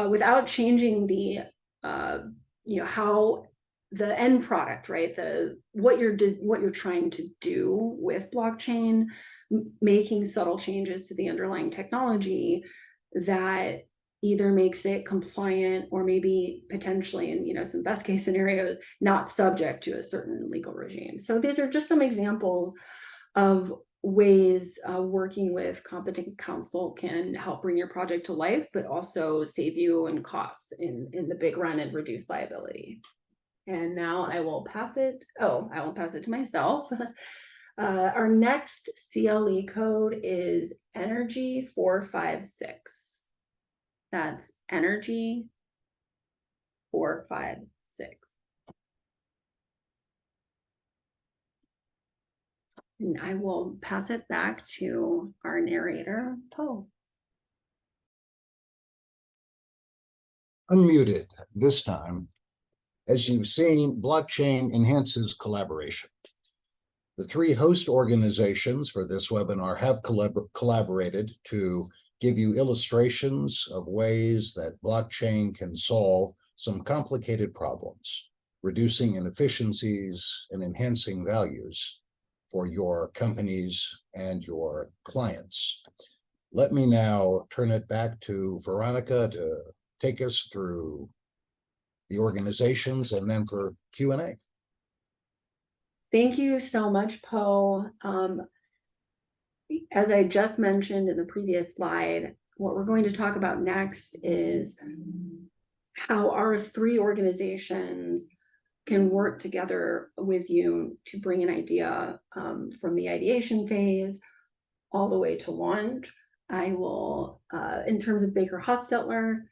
C: without changing the how the end product, right? What you're trying to do with blockchain, making subtle changes to the underlying technology that either makes it compliant or maybe potentially in some best case scenarios not subject to a certain legal regime. So these are just some examples of ways working with competent counsel can help bring your project to life, but also save you in costs in the big run and reduce liability. And now I will pass it. I won't pass it to myself. Our next CLE code is Energy 456. That's Energy 456. And I will pass it back to our narrator, Poe.
A: Unmuted this time. As you've seen, blockchain enhances collaboration. The three host organizations for this webinar have collaborated to give you illustrations of ways that blockchain can solve some complicated problems, reducing inefficiencies and enhancing values for your companies and your clients. Let me now turn it back to Veronica to take us through the organizations and then for Q&A.
C: Thank you so much, Poe. As I just mentioned in the previous slide, what we're going to talk about next is how our three organizations can work together with you to bring an idea from the ideation phase all the way to launch. I will, in terms of Baker Hostetler,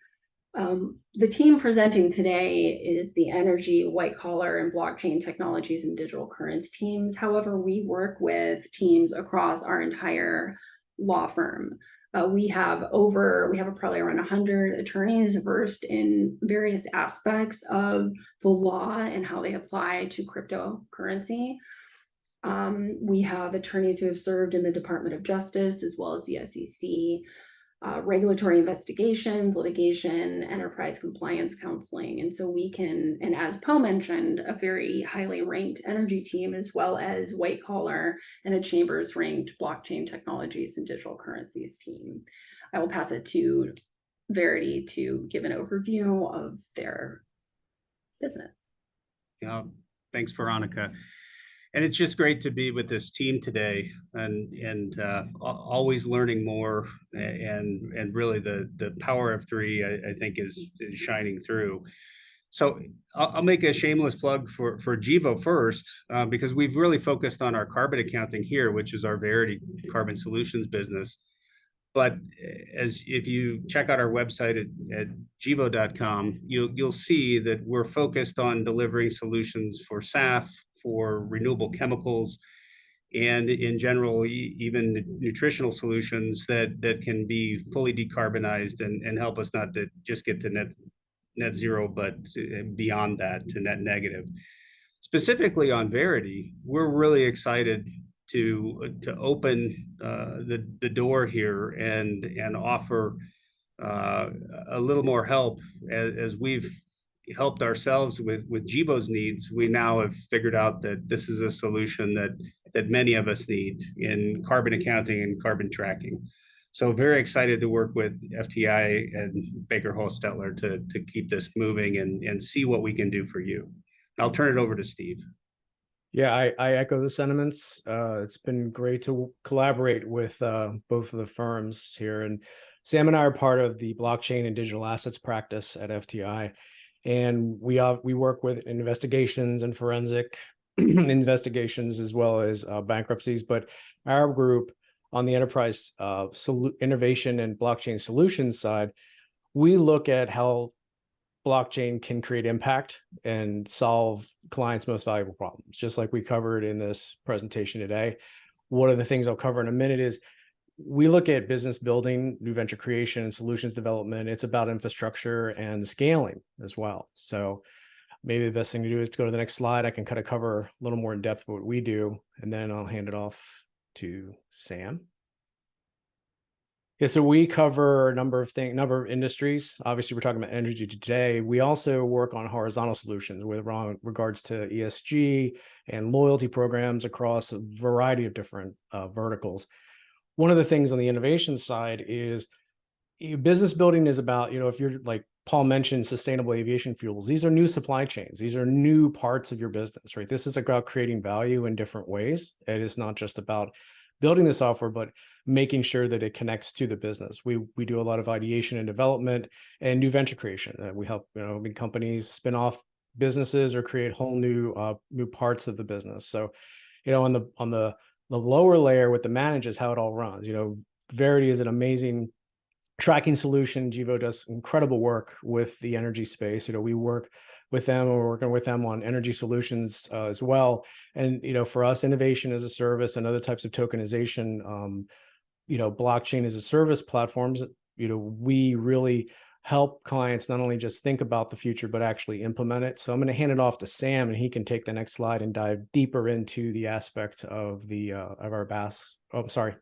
C: the team presenting today is the energy, white collar, and blockchain technologies and digital currents teams. However, we work with teams across our entire law firm. We have probably around 100 attorneys versed in various aspects of the law and how they apply to cryptocurrency. We have attorneys who have served in the Department of Justice as well as the SEC, regulatory investigations, litigation, enterprise compliance counseling. And so we can, and as Poe mentioned, a very highly ranked energy team, as well as white collar and a Chambers ranked blockchain technologies and digital currencies team. I will pass it to Verity to give an overview of their business.
B: Yeah, thanks, Veronica. And it's just great to be with this team today, and always learning more, and really the power of three, I think is shining through. So I'll make a shameless plug for Gevo first, because we've really focused on our carbon accounting here, which is our Verity Carbon Solutions business. But if you check out our website at gevo.com, you'll see that we're focused on delivering solutions for SAF, for renewable chemicals, and in general, even nutritional solutions that can be fully decarbonized and help us not to just get to net zero, but beyond that to net negative. Specifically on Verity, we're really excited to open the door here and offer a little more help as we've helped ourselves with Gevo's needs. We now have figured out that this is a solution that many of us need in carbon accounting and carbon tracking. So very excited to work with FTI and Baker Hostetler to keep this moving and see what we can do for you. I'll turn it over to Steve.
E: Yeah, I echo the sentiments. It's been great to collaborate with both of the firms here. And Sam and I are part of the blockchain and digital assets practice at FTI. And we work with investigations and forensic investigations as well as bankruptcies. But our group on the enterprise innovation and blockchain solutions side, we look at how blockchain can create impact and solve clients' most valuable problems, just like we covered in this presentation today. One of the things I'll cover in a minute is we look at business building, new venture creation, and solutions development. It's about infrastructure and scaling as well. So maybe the best thing to do is to go to the next slide. I can kind of cover a little more in depth what we do, and then I'll hand it off to Sam. Yeah, so we cover a number of industries. Obviously, we're talking about energy today. We also work on horizontal solutions with regards to ESG and loyalty programs across a variety of different verticals. One of the things on the innovation side is business building is about, if you're like Paul mentioned, sustainable aviation fuels, these are new supply chains. These are new parts of your business, right? This is about creating value in different ways. It is not just about building the software, but making sure that it connects to the business. We do a lot of ideation and development and new venture creation. We help big companies spin off businesses or create whole new parts of the business. So, on the lower layer with the managers, how it all runs. Verity is an amazing tracking solution. Gevo does incredible work with the energy space. We work with them, and we're working with them on energy solutions as well. And for us, innovation as a service and other types of tokenization, blockchain as a service platforms, we really help clients not only just think about the future, but actually implement it. So I'm going to hand it off to Sam, and he can take the next slide and dive deeper into the aspect of of our BaaS. Oh, I'm sorry.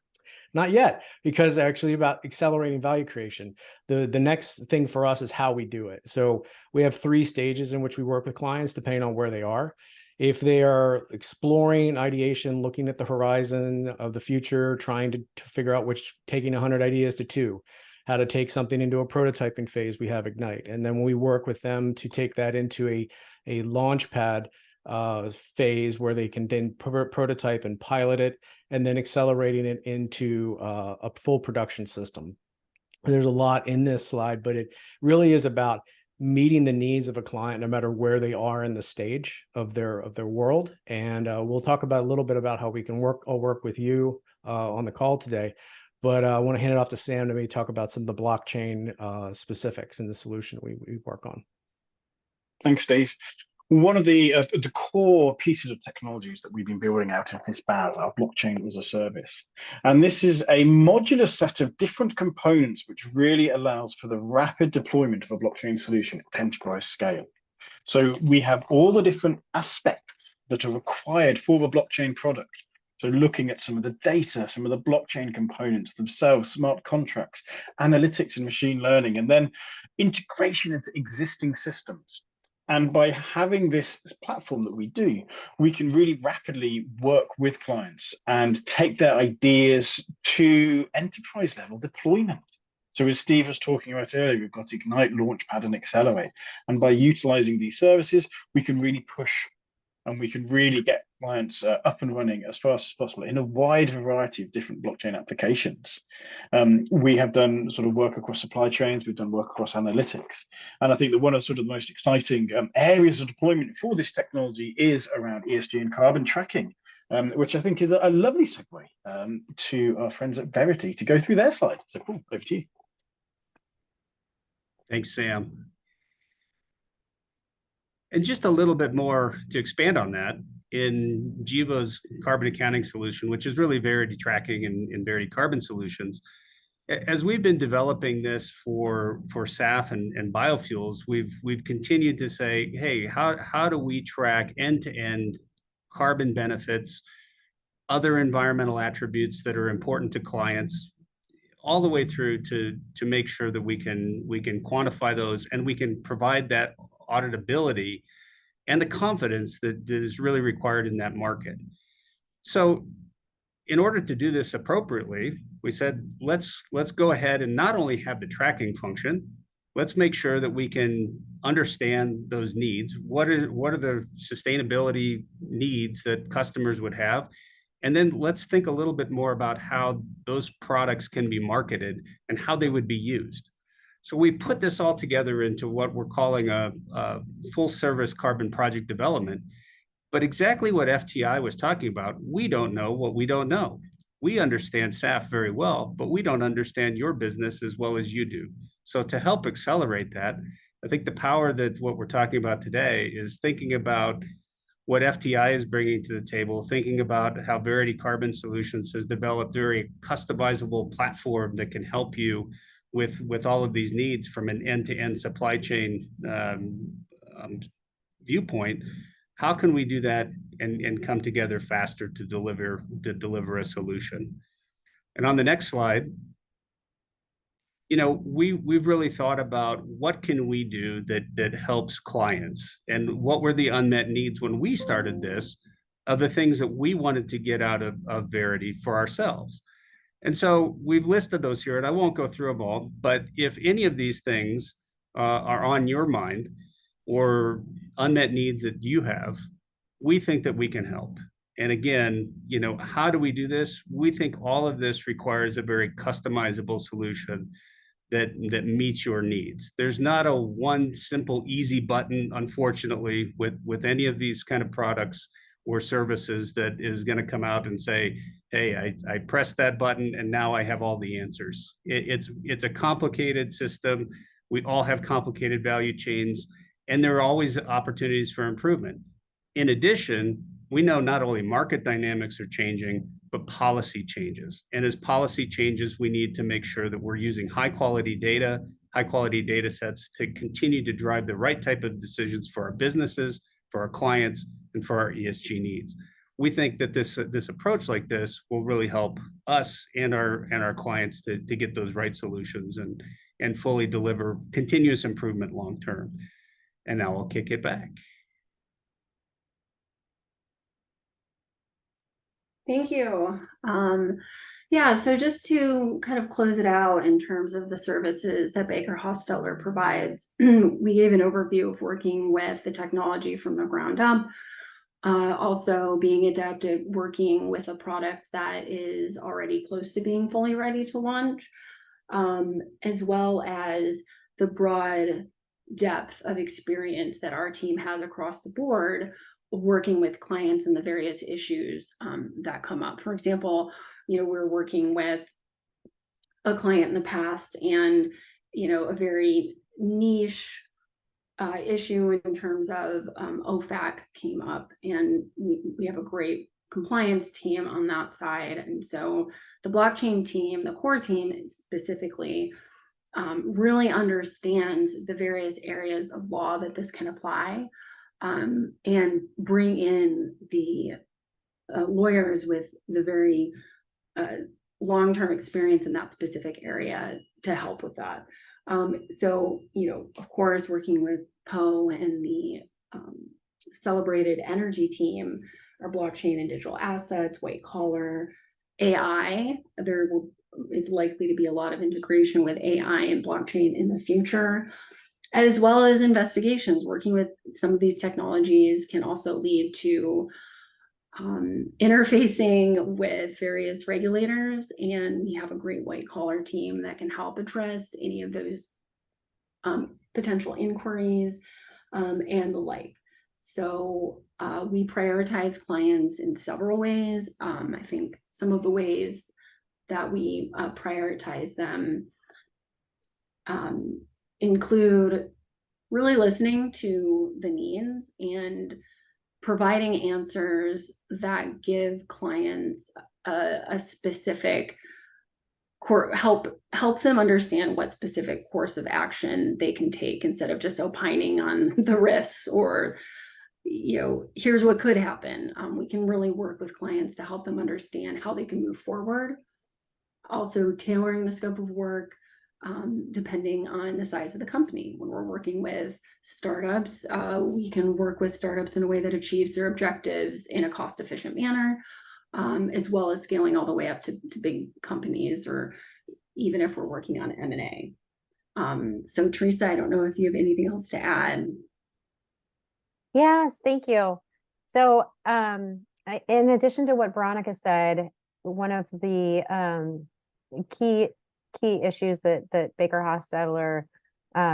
E: Not yet, because actually about accelerating value creation. The next thing for us is how we do it. So we have 3 stages in which we work with clients, depending on where they are. If they are exploring ideation, looking at the horizon of the future, trying to figure out taking 100 ideas to 2, how to take something into a prototyping phase, we have Ignite. And then we work with them to take that into a launch pad phase where they can then prototype and pilot it, and then accelerating it into a full production system. There's a lot in this slide, but it really is about meeting the needs of a client no matter where they are in the stage of their world. And we'll talk about a little bit about how we can work with you on the call today. But I want to hand it off to Sam to maybe talk about some of the blockchain specifics and the solution we work on.
D: Thanks, Steve. One of the core pieces of technologies that we've been building out in this BaaS, our blockchain as a service. And this is a modular set of different components which really allows for the rapid deployment of a blockchain solution at enterprise scale. So we have all the different aspects that are required for a blockchain product. So looking at some of the data, some of the blockchain components themselves, smart contracts, analytics and machine learning, and then integration into existing systems. And by having this platform that we do, we can really rapidly work with clients and take their ideas to enterprise level deployment. So as Steve was talking about earlier, we've got Ignite, Launchpad, and Accelerate. And by utilizing these services, we can really push and we can really get clients up and running as fast as possible in a wide variety of different blockchain applications. We have done sort of work across supply chains, we've done work across analytics. And I think that one of sort of the most exciting areas of deployment for this technology is around ESG and carbon tracking, which I think is a lovely segue to our friends at Verity to go through their slide. So Paul, over to you.
B: Thanks, Sam. And just a little bit more to expand on that, in Gevo's carbon accounting solution, which is really Verity Tracking and Verity Carbon Solutions, as we've been developing this for SAF and biofuels, we've continued to say, hey, how do we track end-to-end carbon benefits, other environmental attributes that are important to clients, all the way through to make sure that we can quantify those and we can provide that auditability and the confidence that is really required in that market. So in order to do this appropriately, we said, let's go ahead and not only have the tracking function, let's make sure that we can understand those needs. What are the sustainability needs that customers would have? And then let's think a little bit more about how those products can be marketed and how they would be used. So we put this all together into what we're calling a full service carbon project development. But exactly what FTI was talking about, we don't know what we don't know. We understand SAF very well, but we don't understand your business as well as you do. So to help accelerate that, I think the power that what we're talking about today is thinking about what FTI is bringing to the table, thinking about how Verity Carbon Solutions has developed a very customizable platform that can help you with all of these needs from an end-to-end supply chain viewpoint. How can we do that and come together faster to deliver a solution? And on the next slide, you know, we've really thought about what can we do that helps clients, and what were the unmet needs when we started this, of the things that we wanted to get out of Verity for ourselves. And so we've listed those here, and I won't go through them all, but if any of these things are on your mind or unmet needs that you have, we think that we can help. And again, you know, how do we do this? We think all of this requires a very customizable solution that meets your needs. There's not a one simple easy button, unfortunately, with any of these kind of products or services that is going to come out and say, hey, I pressed that button and now I have all the answers. It's a complicated system. We all have complicated value chains, and there are always opportunities for improvement. In addition, we know not only market dynamics are changing, but policy changes. And as policy changes, we need to make sure that we're using high quality data sets to continue to drive the right type of decisions for our businesses, for our clients, and for our ESG needs. We think that this approach like this will really help us and our clients to get those right solutions and fully deliver continuous improvement long term. And now I'll kick it back.
C: Thank you. Yeah, so just to kind of close it out in terms of the services that Baker Hostetler provides, we gave an overview of working with the technology from the ground up, also being adept at working with a product that is already close to being fully ready to launch, as well as the broad depth of experience that our team has across the board working with clients and the various issues that come up. For example, you know, we're working with a client in the past, and you know, a very niche issue in terms of OFAC came up, and we have a great compliance team on that side. And so the blockchain team, the core team specifically, really understands the various areas of law that this can apply, and bring in the lawyers with the very long-term experience in that specific area to help with that. So, of course, working with Poe and the celebrated energy team, our blockchain and digital assets, white collar, AI, is likely to be a lot of integration with AI and blockchain in the future, as well as investigations. Working with some of these technologies can also lead to interfacing with various regulators, and we have a great white collar team that can help address any of those potential inquiries and the like. So we prioritize clients in several ways. I think some of the ways that we prioritize them include really listening to the needs and providing answers that give clients a specific help them understand what specific course of action they can take, instead of just opining on the risks or, here's what could happen. We can really work with clients to help them understand how they can move forward. Also tailoring the scope of work depending on the size of the company. When we're working with startups, we can work with startups in a way that achieves their objectives in a cost-efficient manner, as well as scaling all the way up to big companies, or even if we're working on M&A. So Teresa, I don't know if you have anything else to add.
F: Yes, thank you. So in addition to what Veronica said, one of the key issues that Baker Hostetler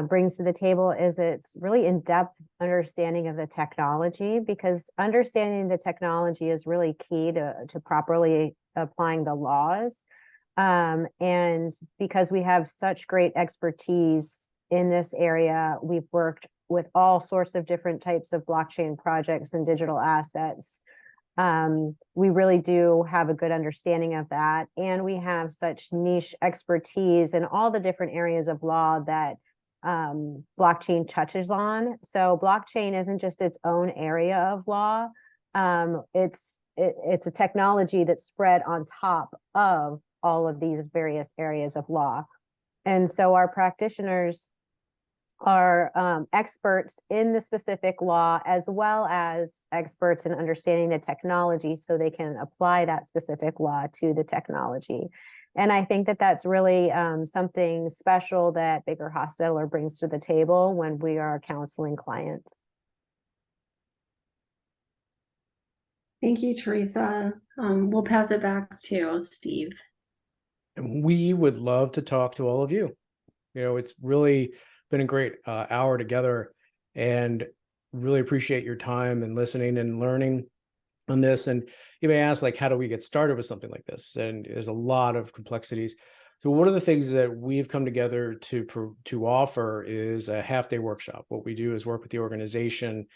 F: brings to the table is its really in-depth understanding of the technology, because understanding the technology is really key to properly applying the laws. And because we have such great expertise in this area, we've worked with all sorts of different types of blockchain projects and digital assets. We really do have a good understanding of that. And we have such niche expertise in all the different areas of law that blockchain touches on. So blockchain isn't just its own area of law. It's a technology that's spread on top of all of these various areas of law. And so our practitioners are experts in the specific law, as well as experts in understanding the technology, so they can apply that specific law to the technology. And I think that that's really something special that Baker Hostetler brings to the table when we are counseling clients.
C: Thank you, Teresa. We'll pass it back to Steve.
E: And we would love to talk to all of you. It's really been a great hour together, and really appreciate your time and listening and learning on this. And you may ask, how do we get started with something like this? And there's a lot of complexities. So one of the things that we've come together to offer is a half-day workshop. What we do is work with the organization.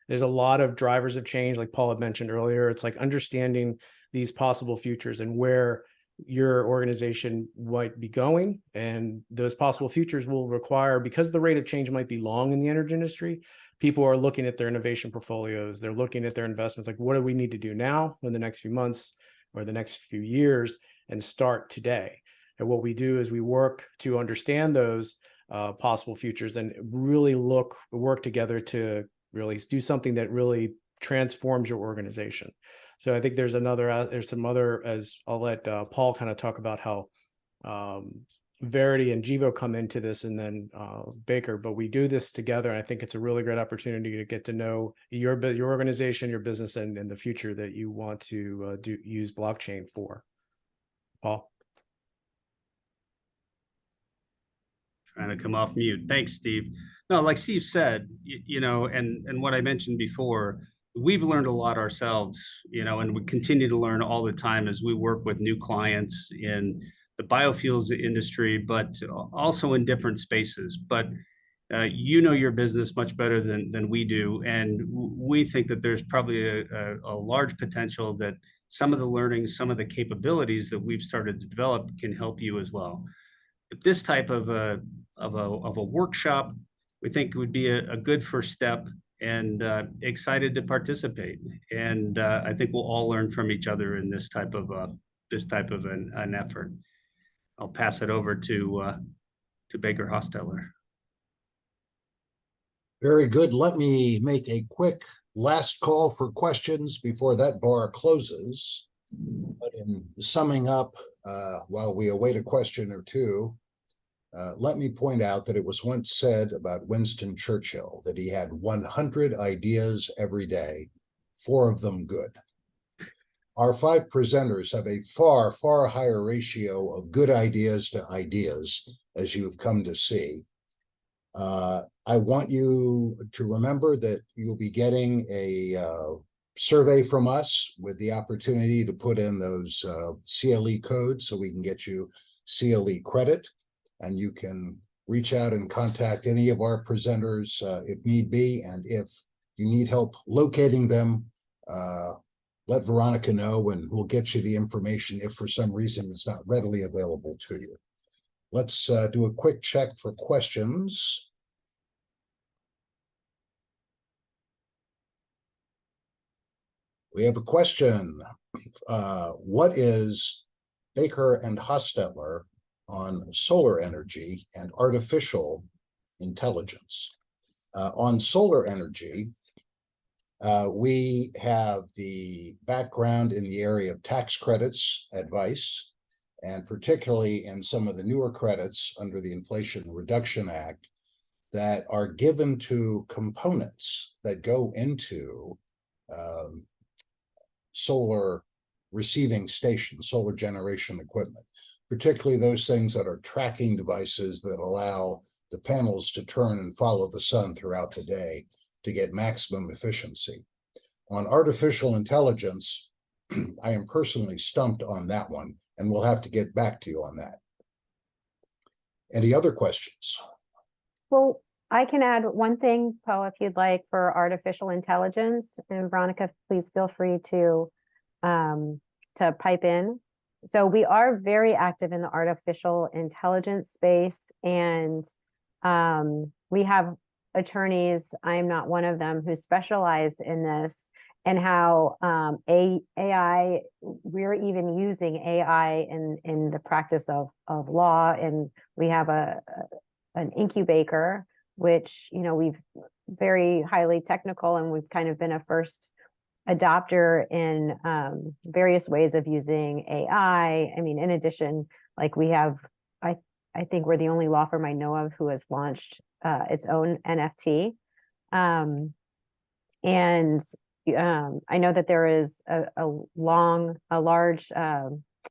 E: There's a lot of drivers of change, like Paul had mentioned earlier. It's like understanding these possible futures and where your organization might be going. And those possible futures will require, because the rate of change might be long in the energy industry, people are looking at their innovation portfolios. They're looking at their investments, like, what do we need to do now in the next few months or the next few years, and start today. And what we do is we work to understand those possible futures and really work together to really do something that really transforms your organization. So I think there's some other, as I'll let Paul kind of talk about how Verity and Gevo come into this, and then Baker, but we do this together. And I think it's a really great opportunity to get to know your organization, your business, and the future that you want to use blockchain for. Paul?
B: Trying to come off mute. Thanks, Steve. No, like Steve said, and what I mentioned before, we've learned a lot ourselves, and we continue to learn all the time as we work with new clients in the biofuels industry, but also in different spaces. But You know your business much better than we do, and we think that there's probably a large potential that some of the learnings, some of the capabilities that we've started to develop can help you as well. But this type of a workshop, we think would be a good first step, and excited to participate. And I think we'll all learn from each other in this type of an effort. I'll pass it over to Baker Hostetler.
A: Very good. Let me make a quick last call for questions before that bar closes. But in summing up, while we await a question or two, let me point out that it was once said about Winston Churchill that he had 100 ideas every day, 4 of them good. Our 5 presenters have a far, far higher ratio of good ideas to ideas, as you've come to see. I want you to remember that you'll be getting a survey from us with the opportunity to put in those CLE codes so we can get you CLE credit, and you can reach out and contact any of our presenters if need be. And if you need help locating them, let Veronica know and we'll get you the information if for some reason it's not readily available to you. Let's do a quick check for questions. We have a question. What is Baker and Hostetler on solar energy and artificial intelligence? On solar energy, we have the background in the area of tax credits advice, and particularly in some of the newer credits under the Inflation Reduction Act that are given to components that go into solar receiving stations, solar generation equipment, particularly those things that are tracking devices that allow the panels to turn and follow the sun throughout the day to get maximum efficiency. On artificial intelligence, I am personally stumped on that one, and we'll have to get back to you on that. Any other questions?
F: Well, I can add one thing, Poe, if you'd like, for artificial intelligence, and Veronica, please feel free to pipe in. So we are very active in the artificial intelligence space, and we have attorneys, I'm not one of them, who specialize in this, and how AI, we're even using AI in the practice of law. And we have an incubator, which, you know, we've very highly technical, and we've kind of been a first adopter in various ways of using AI. I mean, in addition, like we have, I think we're the only law firm I know of who has launched its own NFT. And I know that there is a large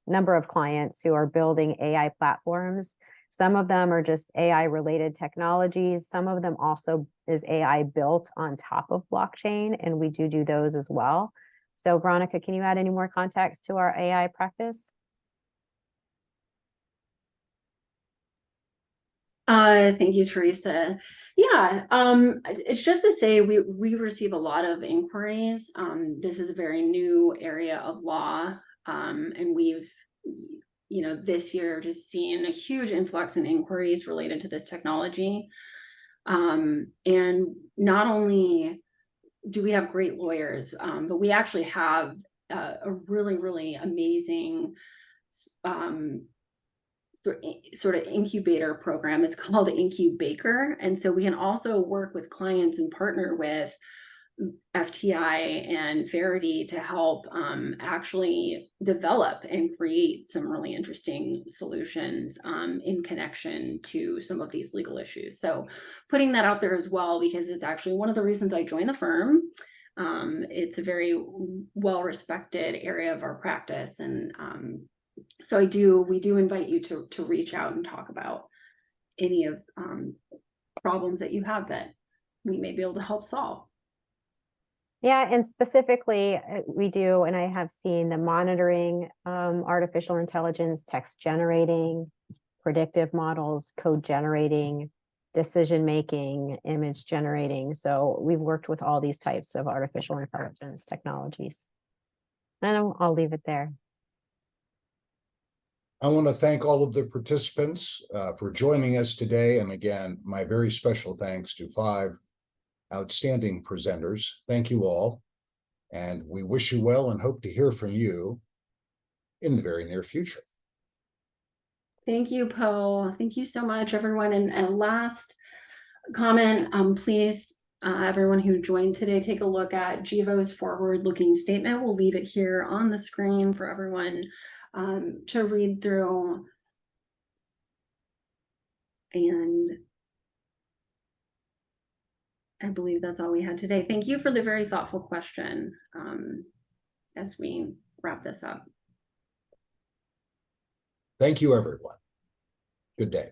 F: number of clients who are building AI platforms. Some of them are just AI related technologies. Some of them also is AI built on top of blockchain, and we do those as well. So Veronica, can you add any more context to our AI practice?
C: Thank you, Teresa. Yeah, it's just to say we receive a lot of inquiries. This is a very new area of law, and we've, you know, this year just seen a huge influx in inquiries related to this technology. And not only do we have great lawyers, but we actually have a really, really amazing sort of incubator program. It's called Incubaker. And so we can also work with clients and partner with FTI and Verity to help actually develop and create some really interesting solutions in connection to some of these legal issues. So putting that out there as well, because it's actually one of the reasons I joined the firm. It's a very well-respected area of our practice. And so we do invite you to reach out and talk about any of problems that you have that we may be able to help solve.
F: Yeah, and specifically we do, and I have seen the monitoring, artificial intelligence, text generating, predictive models, code generating, decision making, image generating. So we've worked with all these types of artificial intelligence technologies. And I'll leave it there.
A: I want to thank all of the participants for joining us today. And again, my very special thanks to 5 outstanding presenters. Thank you all. And we wish you well and hope to hear from you in the very near future.
C: Thank you, Poe. Thank you so much, everyone. And last comment, please, everyone who joined today, take a look at Gevo's forward-looking statement. We'll leave it here on the screen for everyone to read through. And I believe that's all we had today. Thank you for the very thoughtful question as we wrap this up.
A: Thank you, everyone. Good day.